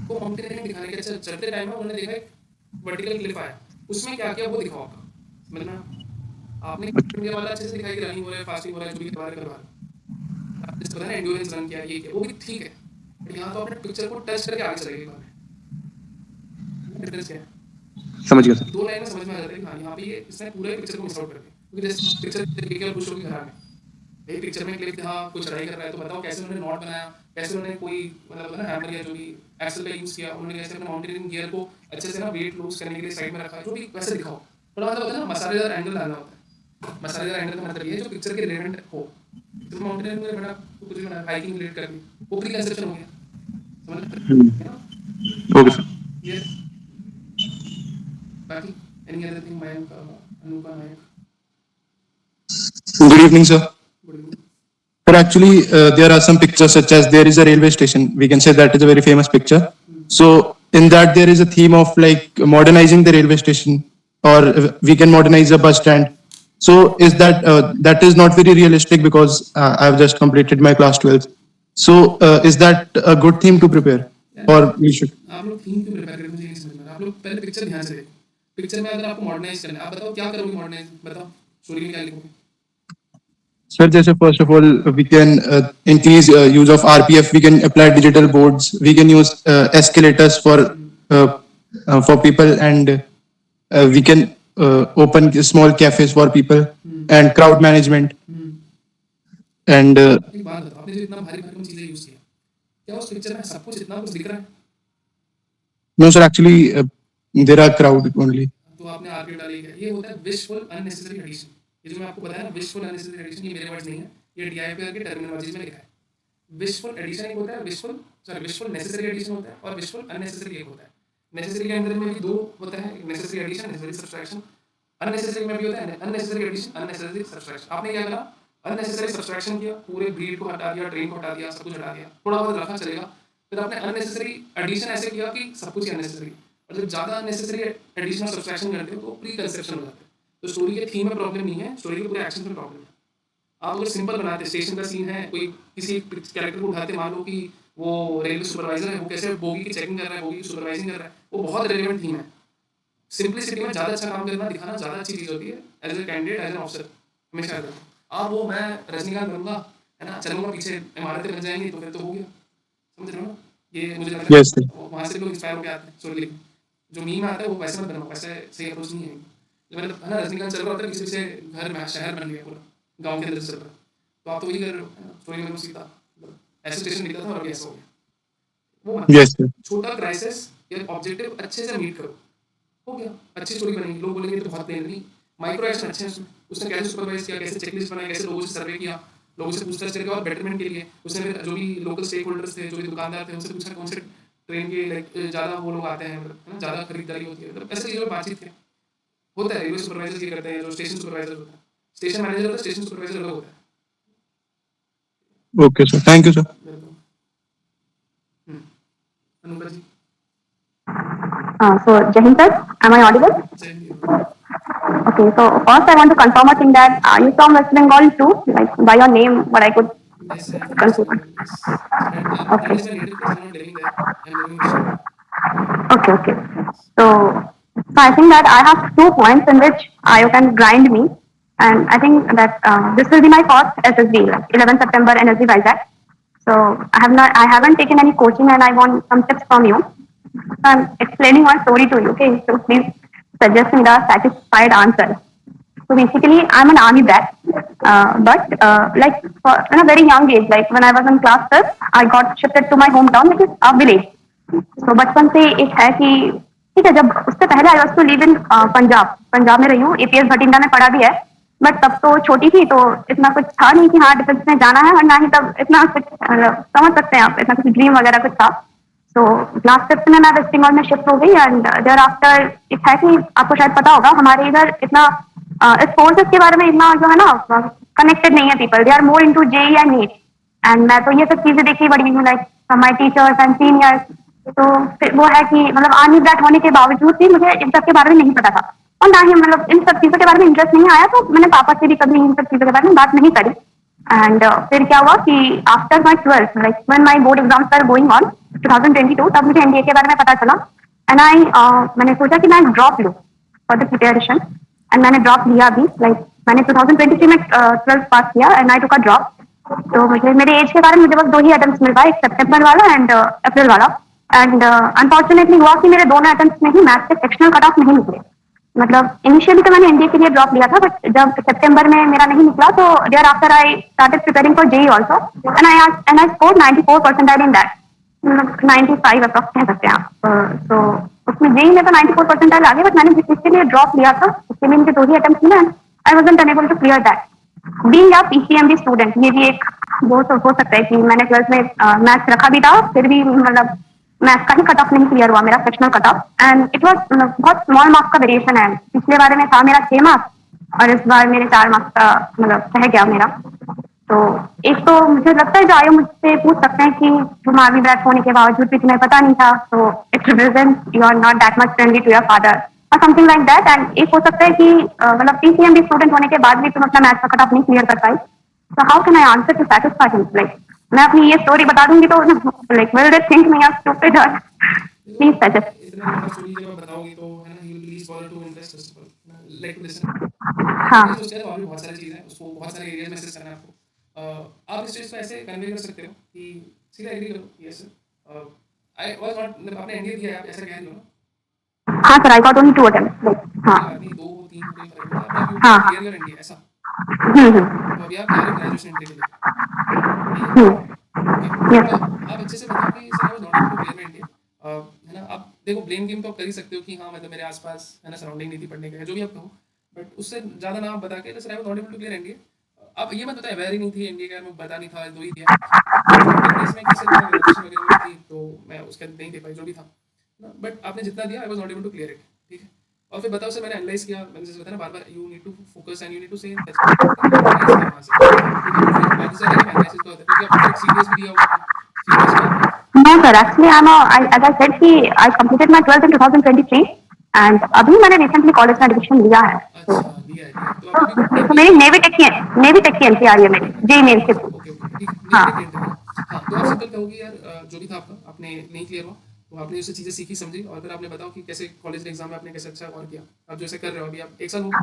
[SPEAKER 1] तो माउंटेनियरिंग दिखाने के अच्छा चलते टाइम में उन्होंने देखा एक वर्टिकल क्लिफ आया, उसमें क्या किया वो दिखाओ आपका, मतलब आपने इंडिया वाला अच्छे से दिखाई कि रनिंग हो रहा है, फास्टिंग हो रहा है, जो भी करवा रहे हैं, जिस तरह एंड्योरेंस रन किया, ये किया, वो भी ठीक है, बट यहाँ तो आपने पिक्चर को टच करके आगे चले गए, डिफरेंस क्या है?
[SPEAKER 9] समझ गया सर।
[SPEAKER 1] दो लाइन में समझ में आ जाता है कि हाँ यहाँ पे ये इसने पूरे पिक्चर को मिस आउट कर दिया, क्योंकि जैसे पिक्चर देखिए और खुश होगी घर में, भाई पिक्चर में क्लिप हाँ कोई चढ़ाई कर रहा है तो बताओ कैसे उन्होंने नॉट बनाया, कैसे उन्होंने कोई मतलब ना हैमर या जो भी एक्सेल का यूज़ किया, उन्होंने कैसे अपने माउंटेनियरिंग गियर को अच्छे से ना वेट लूज करने के लिए साइड में रखा, जो भी वैसे दिखाओ, थोड़ा मतलब होता है ना मसालेदार एंगल डालना होता है, मसालेदार एंगल का मतलब ये है जो पिक्चर के रिलेवेंट हो, तो माउंटेनियरिंग में बड़ा कुछ भी बना हाइकिंग रिलेट करनी, वो प्री कंसेप्शन हो गया, समझ
[SPEAKER 9] ओके सर।
[SPEAKER 1] ये बाकी any other thing Mayank Anupa Nayak
[SPEAKER 10] Good evening, sir.
[SPEAKER 1] Good evening.
[SPEAKER 10] But actually, there are some pictures such as there is a railway station. We can say that is a very famous picture. So in that there is a theme of like modernizing the railway station, or we can modernize a bus stand. So is that that is not very realistic because I've just completed my class 12th. So is that a good theme to prepare, or we should?
[SPEAKER 1] आप लोग theme क्यों prepare करें, मुझे ये नहीं समझ में आ रहा। आप लोग पहले पिक्चर ध्यान से देखो, पिक्चर में अगर आपको मॉडर्नाइज करना है, आप बताओ क्या करोगे मॉडर्नाइज, बताओ स्टोरी में क्या लिखोगे।
[SPEAKER 10] Sir, just first of all, we can increase use of RPF. We can apply digital boards. We can use escalators for people, and we can open small cafes for people and crowd management. And
[SPEAKER 1] एक बात बताओ, आपने जो इतना भारी भरकम चीजें use किया, क्या उस पिक्चर में सब कुछ इतना कुछ दिख रहा है?
[SPEAKER 10] no, sir, actually there are crowd only.
[SPEAKER 1] तो आपने आरपीएफ डाली है, ये होता है विशफुल अननेसेसरी एडिशन। ये जो मैं आपको बताया ना विशफुल अननेसेसरी एडिशन, ये मेरे वर्ड्स नहीं है, ये डीआईपीआर के टर्मिनोलॉजी में लिखा है। विशफुल एडिशन एक होता है, विशफुल नेसेसरी एडिशन होता है, और विशफुल अननेसेसरी एक होता है। नेसेसरी के अंदर में भी दो होता है, necessary addition, necessary subtraction. Unnecessary में भी होता है अननेसेसरी एडिशन, अननेसेसरी सब्सट्रैक्शन। आपने क्या करा, अननेसेसरी सब्सट्रैक्शन किया, पूरे ब्रीड को हटा दिया, ट्रेन को हटा दिया, सब कुछ हटा दिया, थोड़ा बहुत रखा चलेगा। फिर आपने अननेसेसरी एडिशन ऐसे किया कि सब कुछ अननेसेसरी, और जब ज़्यादा अननेसेसरी एडिशन और सब्सट्रैक्शन करते हो तो प्री कंसेप्शन हो जाता है। तो स्टोरी के थीम में प्रॉब्लम नहीं है, स्टोरी के पूरे एक्शन में प्रॉब्लम है। आप अगर सिंपल बनाते, स्टेशन का सीन है, कोई किसी कैरेक्टर को उठाते, मान लो कि वो रेलवे सुपरवाइजर है, वो कैसे बोगी की चेकिंग कर रहा है, बोगी की सुपरवाइजिंग कर रहा है, वो बहुत रेलेवेंट थीम है। सिंपलिसिटी में ज़्यादा अच्छा काम करना, दिखाना ज़्यादा अच्छी चीज़ होती है as a candidate, as an officer. हमेशा कहता हूँ, आप वो मैं रजनीकांत बनूंगा, है ना, चलूंगा पीछे, इमारतें बन जाएंगी, तो फिर तो हो गया, समझ रहे हो ना? ये मुझे लगता है
[SPEAKER 10] Yes, sir.
[SPEAKER 1] वहाँ से लोग इंस्पायर होकर आते हैं स्टोरी लिखने। जो मीम आता है वो वैसे मत बनाओ, वैसे सही अप्रोच नहीं है। जो मतलब है ना, रजनीकांत चल रहा होता है, किसी से घर में शहर बन गया पूरा, गांव के अंदर चल रहा है, तो आप तो वही कर रहे हो, स्टोरी में सीधा ऐसे स्टेशन दिखता था और अभी ऐसा हो गया। वो मत,
[SPEAKER 10] Yes, sir.
[SPEAKER 1] छोटा क्राइसिस या ऑब्जेक्टिव अच्छे से मीट करो, हो गया, अच्छी स्टोरी बनेगी। लोग बोलेंगे तो बहुत प्लेन नहीं, माइक्रो एक्शन अच्छे हैं उसमें। उसने कैसे सुपरवाइज किया, कैसे चेकलिस्ट बनाई, कैसे लोगों से सर्वे किया, लोगों से पूछताछ करके और बेटरमेंट के लिए उसने फिर जो भी लोकल स्टेक होल्डर्स थे, जो भी दुकानदार थे, उनसे पूछा कौन से ट्रेन के लाइक ज़्यादा वो लोग आते हैं, मतलब है ना, ज़्यादा खरीदारी होती है, मतलब ऐसे चीज़ों में बातचीत है। होता है रेलवे सुपरवाइजर ये करते हैं, जो स्टेशन सुपरवाइजर होता है, स्टेशन मैनेजर होता है, स्टेशन सुपरवाइजर अलग होता है।
[SPEAKER 10] Okay, sir. Thank you, sir.
[SPEAKER 1] Anupa ji,
[SPEAKER 3] So, Jahin sir, am I audible? Okay, so first I want to confirm a thing that are you from West Bengal too? Like by your name, what I could
[SPEAKER 1] yes, sir.
[SPEAKER 3] confirm.
[SPEAKER 1] That is my native place. I'm not living there. I'm living in Shillong.
[SPEAKER 3] Okay. So I think that I have 2 points in which you can grind me, and I think that this will be my first SSB, like 11 September NSB Vizag. So I haven't taken any coaching, and I want some tips from you. So I'm explaining one story to you, okay? So please suggest me the satisfied answer. So basically, I'm an army brat, but like in a very young age, like when I was in class 12, I got shifted to my hometown, which is a village. So बचपन से एक है कि ठीक है, जब उससे पहले I was to live in Punjab में रही हूँ, APS भटिंडा में पढ़ा भी है, बट तब तो छोटी थी, तो इतना कुछ था नहीं कि हाँ डिफेंस में जाना है, और ना ही तब इतना कुछ समझ सकते हैं आप, इतना कुछ ड्रीम वगैरह कुछ था। तो क्लास 5 में मैं वेस्ट बंगाल में शिफ्ट हो गई, एंड देयर आफ्टर एक है कि आपको शायद पता होगा, हमारे इधर इतना इस फोर्सेस के बारे में इतना जो है ना कनेक्टेड नहीं है people, they are more into JEE and NEET. And मैं तो ये सब चीजें देखी बड़ी हूँ, like my teachers and seniors. तो वो है कि मतलब आर्मी ब्रैट होने के बावजूद भी मुझे इन सब के बारे में नहीं पता था, और ना ही मतलब इन सब चीजों के बारे में इंटरेस्ट नहीं आया, तो मैंने पापा से भी कभी इन सब चीजों के बारे में बात नहीं करी। एंड फिर क्या हुआ कि after my 12th, like when my board exams are going on 2022, तब मुझे एनडीए के बारे में पता चला। एंड मैंने सोचा कि मैं ड्रॉप लूँ फॉर द प्रिपरेशन, एंड मैंने ड्रॉप लिया भी। लाइक मैंने 2023 में 12th पास किया and I took a drop. तो मुझे मेरे एज के बारे में मुझे बस 2 ही अटेम्प्ट मिल पाए, एक सितंबर वाला एंड अप्रैल वाला। एंड अनफॉर्चुनेटली हुआ कि मेरे दोनों अटेम्प्ट में ही मैथ्स के सेक्शनल कट ऑफ नहीं निकले। मतलब इनिशियली तो मैंने एनडीए के लिए ड्रॉप लिया था, बट जब सितंबर में मेरा नहीं निकला तो thereafter I started preparing for JEE also, and I scored 94 percentile in that, 95 approx कह सकते हैं आप। तो उसमें जेई में तो 94 परसेंटाइल आ गए, बट मैंने जिसके लिए ड्रॉप लिया था उसके लिए मुझे 2 ही अटेम्प्ट मिले, I wasn't unable to clear that. Being a PCMB student, ये भी एक वो तो हो सकता है कि मैंने 12th में मैथ्स रखा भी था, फिर भी मतलब मैथ्स का ही कट ऑफ नहीं क्लियर हुआ मेरा, sectional cut off. And it was बहुत स्मॉल मार्क्स का वेरिएशन है। पिछले बारे में था मेरा 6 मार्क्स और इस बार मेरे 4 मार्क्स का मतलब रह गया मेरा। तो एक तो मुझे लगता है जो आयो मुझसे पूछ सकते हैं कि तुम आर्मी ब्रैट होने के बावजूद भी तुम्हें पता नहीं था, तो it represent you are not that much friendly to your father और समथिंग लाइक दैट। एंड एक हो सकता है कि मतलब पीसीएमबी स्टूडेंट होने के बाद भी तुम अपना मैथ्स का कट ऑफ नहीं क्लियर कर पाई। So how can I answer to satisfy him? Like, मैं अपनी ये स्टोरी बता दूंगी तो like will they think me as stupid or please suggest.
[SPEAKER 1] इतना बड़ा स्टोरी जब आप बताओगे तो है ना, he will least for to invest first of all, like to listen.
[SPEAKER 3] हाँ
[SPEAKER 1] मैंने सोचा है और भी बहुत सारी चीजें हैं, उसको बहुत सारे एरियाज में असेस करना है आपको। आप इस चीज को ऐसे कन्वे कर सकते हो कि सीधा एग्री करो, यस आई वाज नॉट, मतलब आपने एनडीए दिया है, आप ऐसा कह रहे हो ना।
[SPEAKER 3] हाँ sir, I got only 2 attempts. हाँ
[SPEAKER 1] आदमी 2 3 कोई फर्क नहीं पड़ता, आप
[SPEAKER 3] हाँ
[SPEAKER 1] क्लियर कर एनडीए ऐसा। तो अभी आप जा रहे हो ग्रेजुएशन एंट्री के लिए, ठीक है? Okay,
[SPEAKER 3] yes.
[SPEAKER 1] तो आप अच्छे से बताओ कि sir I was not able to clear NDA, है ना। आप देखो ब्लेम गेम तो आप कर ही सकते हो कि हाँ मतलब मेरे आसपास है ना सराउंडिंग नहीं थी पढ़ने के, जो भी आप कहो, बट उससे ज़्यादा ना आप बता के sir I was not able to clear NDA. आप ये मत बताए अवेयर ही नहीं थी एनडीए का, मैं पता नहीं था, 2 ही दिया। केस में किसी ने ग्रेजुएशन वगैरह में थी तो मैं उसका नहीं दे पाई जो भी था ना, बट आपने जितना दिया I was not able to clear it, ठीक है। और फिर बताओ सर, मैंने एनालाइज किया, मैंने जैसे बताया ना बार बार, you need to focus and you need to से एनालाइज किया वहाँ से, ठीक है। तो फिर बाकी सारे एनालिसिस तो होता है क्योंकि आपने फिर सीडीएस भी दिया होगा आपने, सीडीएस में आपने
[SPEAKER 3] No sir, actually as I said कि I completed my 12th in 2023 and अभी मैंने recently कॉलेज में एडमिशन लिया है।
[SPEAKER 1] अच्छा लिया तो आप अभी
[SPEAKER 3] तो मेरी नेवी टेक की एंट्री आ रही है मेरी जेई मेन से।
[SPEAKER 1] ओके ठीक है,
[SPEAKER 3] हाँ
[SPEAKER 1] नेवी टेक एंट्री है। हाँ तो आप सिंपल कहोगे यार जो भी था आपका, आपने नहीं क्लियर हुआ तो आपने उससे चीज़ें सीखी समझी, और फिर आपने बताओ कि कैसे कॉलेज के एग्जाम में आपने कैसे अच्छा और किया। आप जो ऐसे कर रहे हो अभी, आप 1 साल हो गया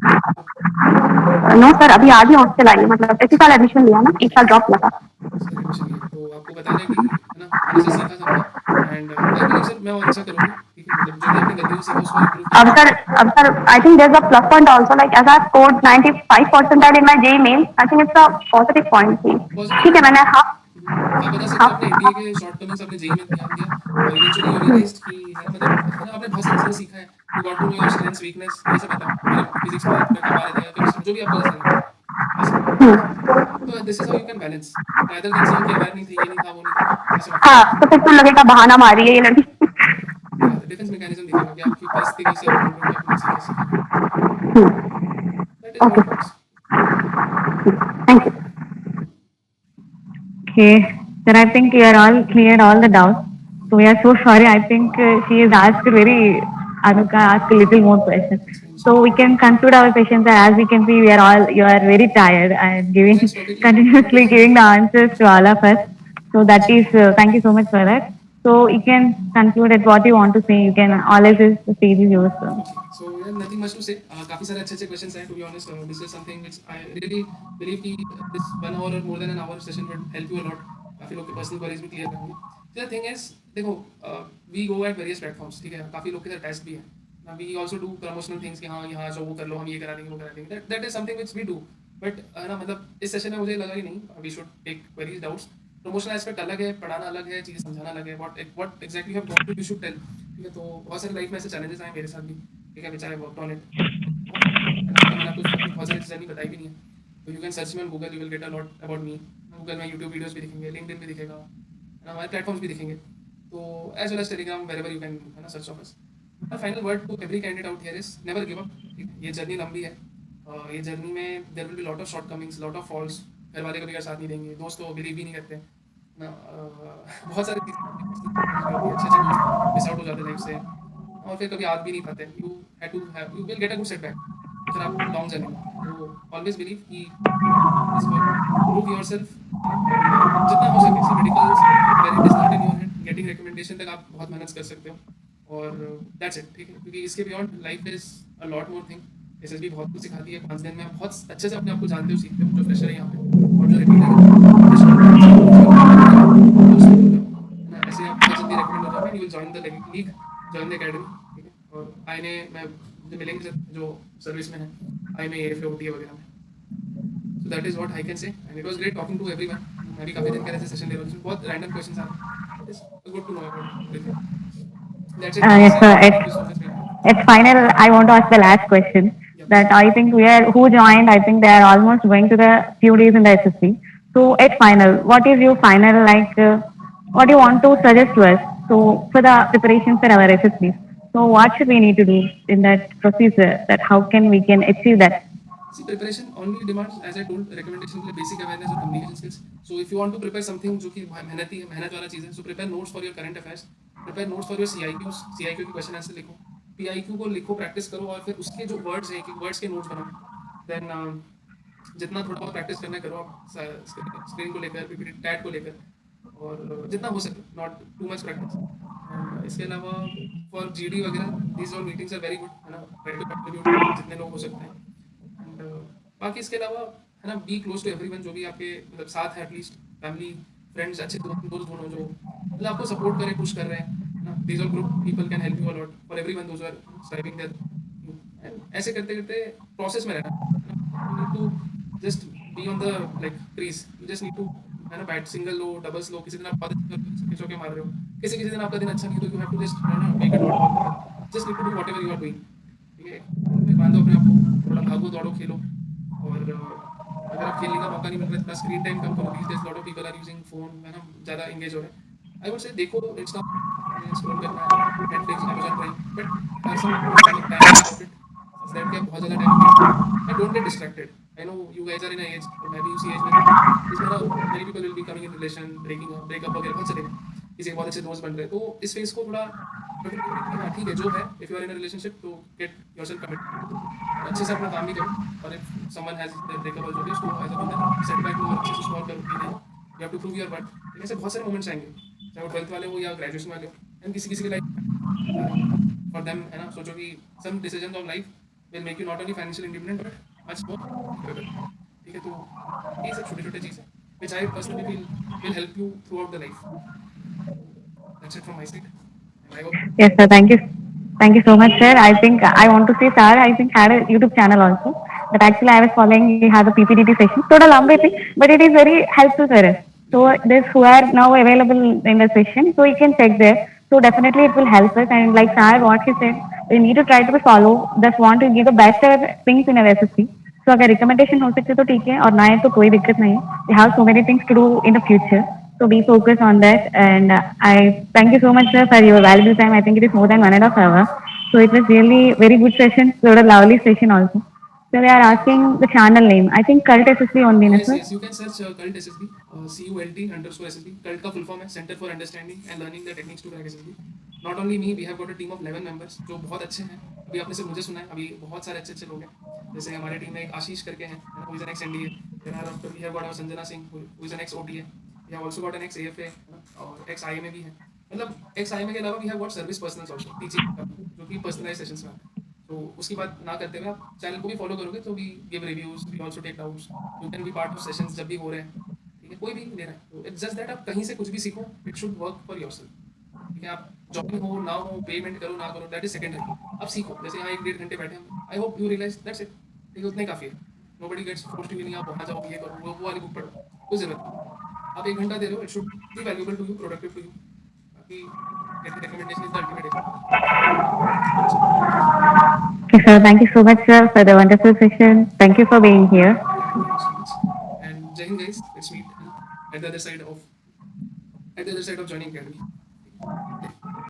[SPEAKER 3] नो सर, अभी आज ही हॉस्टल आई है, मतलब इसी साल एडमिशन लिया ना, 1 साल ड्रॉप किया था।
[SPEAKER 1] सर एडमिशन लिया, तो आपको बताना है कि है ना मैंने सर सीखा समझा, एंड आई बिलीव सर मैं और अच्छा करूँगी, ठीक है। मतलब जो भी आपने गलतियों से सीखा उसको इम्प्रूव
[SPEAKER 3] अब sir I think there's a plus point also, like as I scored 95 percentile in my JEE main, I think it's a positive point थी। ठीक है, मैंने हाँ
[SPEAKER 1] आप बता सकते हो अपने एनडीए के शॉर्ट टर्म्स आपने जेई में ध्यान दिया और इवेंचुअली यू रियलाइज्ड कि है मतलब है ना आपने बहुत सारी चीज़ें सीखा है, you got to know your strengths weakness, ये सब बताओ। मतलब फिजिक्स में आपने कमा लेते हैं, केमिस्ट्री जो भी आपको जैसा लगे ऐसा। तो this is how you can balance, rather than saying कि अवेयर नहीं थे, ये नहीं था, वो नहीं था, ऐसा मत
[SPEAKER 3] हाँ, तो फिर तो लगेगा बहाना मार रही है ये लड़की।
[SPEAKER 1] करो। डिफेंस मैकेनिज्म दिखेगा कि आपकी परिस्थिति कैसे आप ढूंढ ढूंढ के अपनी चीज़ें सीखेंगे, that is how it works.
[SPEAKER 3] Thank you. Okay, then I think we are all cleared all the doubts. So we are so sorry. I think she has asked very, Anuka asked a little more questions. So we can conclude our session. Sir. As we can see, you are very tired and continuously giving the answers to all of us. So that is, thank you so much for that. So you can conclude at what you want to say. You can always the stage is yours. Sir.
[SPEAKER 1] So yeah, nothing much to say. काफी सारे अच्छे questions हैं, to be honest. This is something which I really believe कि this 1 hour or more than an hour session would help you a lot. काफी लोग के personal queries भी clear करेंगे। The thing is, देखो we go at various platforms, ठीक है। काफी लोग के साथ टेस्ट भी है ना, we also do promotional things कि हाँ यहाँ जो वो कर लो, हम ये करा देंगे, वो करा देंगे। That is something which we do. But है ना मतलब इस सेशन में मुझे लगा कि नहीं, we should take queries, doubts. Promotional aspect अलग है, पढ़ाना अलग है, चीज़ें समझाना अलग है, what exactly have got to you should tell, ठीक है। तो बहुत सारे लाइफ में ऐसे चैलेंजेस आए मेरे साथ भी, ठीक है, विच आई वर्कड ऑन इट। मैंने आपको बहुत सारी चीज़ें नहीं बताई भी नहीं है, तो you can search me on Google, you will get a lot about me. Google में यूट्यूब वीडियोस भी दिखेंगे, लिंक्डइन भी दिखेगा, है ना, हमारे प्लेटफॉर्म्स भी दिखेंगे, तो as well as Telegram, wherever you can है ना search of us. Final word to every candidate out here is never give up, ठीक है। ये जर्नी लंबी है, ये जर्नी में there will be lot of shortcomings, lot of falls, घर वाले कभी साथ नहीं देंगे, दोस्त तो बिलीव ही नहीं करते ना, बहुत सारी चीज़ें अच्छे अच्छे दोस्त मिस आउट हो जाते लाइफ से, और फिर कभी आ भी नहीं पाते, you will get a good setback फिर आप लॉन्ग जर्नी में। तो ऑलवेज बिलीव कि इस फॉर प्रूव योरसेल्फ, एंड जितना हो सके see medicals where it is not in your hand, getting recommendation तक आप बहुत मेहनत कर सकते हो, और दैट्स इट, ठीक है। क्योंकि इसके beyond life is a lot more thing. SSB बहुत कुछ सिखाती है, 5 दिन में आप बहुत अच्छे से अपने आप को जानते हो, सीखते हो, जो फ्रेशर है यहाँ पे और जो रिपीटर है, ऐसे आप बहुत जल्दी रिकमेंड हो जाओगे, you will join the league, join the academy, ठीक है। और आई ने मैं जो मिलेंगे जो सर्विस में है, आई में एएफए होती है वगैरह में। So that is what I can say, and it was great talking to everyone. मैं भी काफी दिन का ऐसे सेशन ले रहा हूँ, जिसमें बहुत रैंडम क्वेश्चंस आ रहे हैं। It's good to know about everything. That's it.
[SPEAKER 3] Yes, sir.
[SPEAKER 1] Thank you so much.
[SPEAKER 3] It's final. I want to ask the last question. That I think who joined. I think they are almost going to the few days in the SSC. So it's final. What is your final like? What do you want to suggest to us? So for the preparations for our SSCs. So what should we need to do in that procedure? That how can we can achieve that?
[SPEAKER 1] See, preparation only demands, as I told, recommendation के लिए basic awareness और communication skills. So if you want to prepare something जो कि मेहनत वाला चीज़ है, so prepare notes for your current affairs, prepare notes for your CIQs, CIQ की question answer लिखो, PIQ को लिखो, practice करो, और फिर उसके जो words हैं, कि words के notes बनाओ। Then जितना थोड़ा बहुत practice करना है करो आप, screen को लेकर, PPT, TAT को लेकर, और जितना हो सके, not too much practice। इसके अलावा for GD वगैरह, these all meetings are very good, है ना, try to contribute जितने लोग हो सकते हैं। एंड बाकी इसके अलावा है ना, बी क्लोज टू एवरीवन, जो भी आपके मतलब साथ है, एटलीस्ट फैमिली, फ्रेंड्स, अच्छे दोस्त ढूंढो जो मतलब आपको सपोर्ट करे, पुश कर रहे हैं, है ना। These are group people can help you a lot for everyone those are striving there. And ऐसे करते करते प्रोसेस में रहना, you need to just be on the like crease, you just need to, है ना, बैट सिंगल लो, doubles लो। किसी दिन आप बहुत अच्छे चौके मार रहे हो, किसी किसी दिन आपका दिन अच्छा नहीं, तो यू हैव टू जस्ट, है ना, make it out, just need to do whatever you are doing, ठीक है। बांधो अपने आप को, थोड़ा भागो दौड़ो, खेलो, और अगर आप खेलने का मौका नहीं मिल रहा है तो स्क्रीन टाइम कम करो। These days lot of people are using phone, है ना, ज़्यादा एंगेज हो रहे हैं। आई वुड से देखो, इट्स नॉट स्क्रॉल करना है, Netflix, Amazon Prime, but have some time about it, that के बहुत ज़्यादा time, and don't get distracted. I know you guys are in age, और मैं भी उसी एज में हूँ, इसमें ना many people will be coming in relation, breakup वगैरह बहुत चलेगा, किसी के बहुत अच्छे दोस्त बन रहे हैं, तो इस फेज को थोड़ा हाँ ठीक है जो है, if you are in a relationship तो गेट योरसेल्फ कमिटेड, अच्छे से अपना काम भी करो, और if someone has breakup also उसको एज अ बंदा सेटबैक को अच्छे से सॉल्व करो कि नहीं, you have to prove your worth. ऐसे बहुत सारे मोमेंट्स आएंगे, चाहे वो 12th वाले हो या ग्रेजुएशन वाले हो, एंड किसी किसी की लाइफ फॉर देम, है ना। सोचो कि some decisions of life will make you not only financial independent but much more, ठीक है। तो ये सब छोटे छोटे चीज़ें which I personally will help you throughout the life. That's it from my side.
[SPEAKER 3] Yes, sir. Thank you. Thank you so much, sir. I think I want to say, sir, I think had a YouTube channel also. But actually, I was following. He has a PPTT session. Total long thing, but it is very helpful, sir. So this who are now available in the session, so you can check there. So definitely it will help us. And like sir, what he said, we need to try to follow. Just want to give the best things in our SSC. So अगर recommendation हो सकते तो ठीक है, और ना है तो कोई दिक्कत नहीं है. We have so many things to do in the future. So be focused on that, and I thank you so much, sir, for your valuable time. I think it is more than 1.5 hours. So it was really very good session. So a lovely session also. So they are asking the channel name. I think Cult SSB only,
[SPEAKER 1] Yes,
[SPEAKER 3] sir.
[SPEAKER 1] yes, you can search Cult SSB, CULT_SSB. Cult का full form है Center for Understanding and Learning the Techniques to Crack SSB. Not only me, we have got a team of 11 members जो बहुत अच्छे हैं। अभी आपने सिर्फ मुझे सुना है, अभी बहुत सारे अच्छे लोग हैं। जैसे हमारी टीम में एक आशीष करके हैं, who is an ex NDA. We have got our Sanjana Singh, who is an ex OTA. We have also got an ex AFA और ex IMA भी है। मतलब ex IMA के अलावा we have got service personals also, teaching जो कि personalized sessions में आते हैं। तो उसकी बात ना करते हुए आप चैनल को भी फॉलो करोगे तो we give reviews, we also take doubts, you can be part of sessions जब भी हो रहे हैं, ठीक है। कोई भी ले रहा है तो इट्स जस्ट दैट आप कहीं से कुछ भी सीखो, it should work for yourself, ठीक है। आप जॉब हो ना हो, पेमेंट करो ना करो, दैट इज सेकेंडरी। आप सीखो, जैसे यहाँ 1-1.5 घंटे बैठे हैं, I hope you realise that's it, ठीक है। उतने काफ़ी है, नोबडी गेट्स फोर्स्ड टू नहीं आप वहाँ जाओ, ये करो, वो वाली बुक पढ़ो, कोई जरूरत नहीं। आप 1 घंटा दे रहे हो, it should be valuable to you, productive to you. बाकी recommendation is the ultimate.
[SPEAKER 3] Okay, sir. Thank you so much, sir, for the wonderful session. Thank you for being here.
[SPEAKER 1] And Jai Hind guys, let's meet at the other side of joining academy.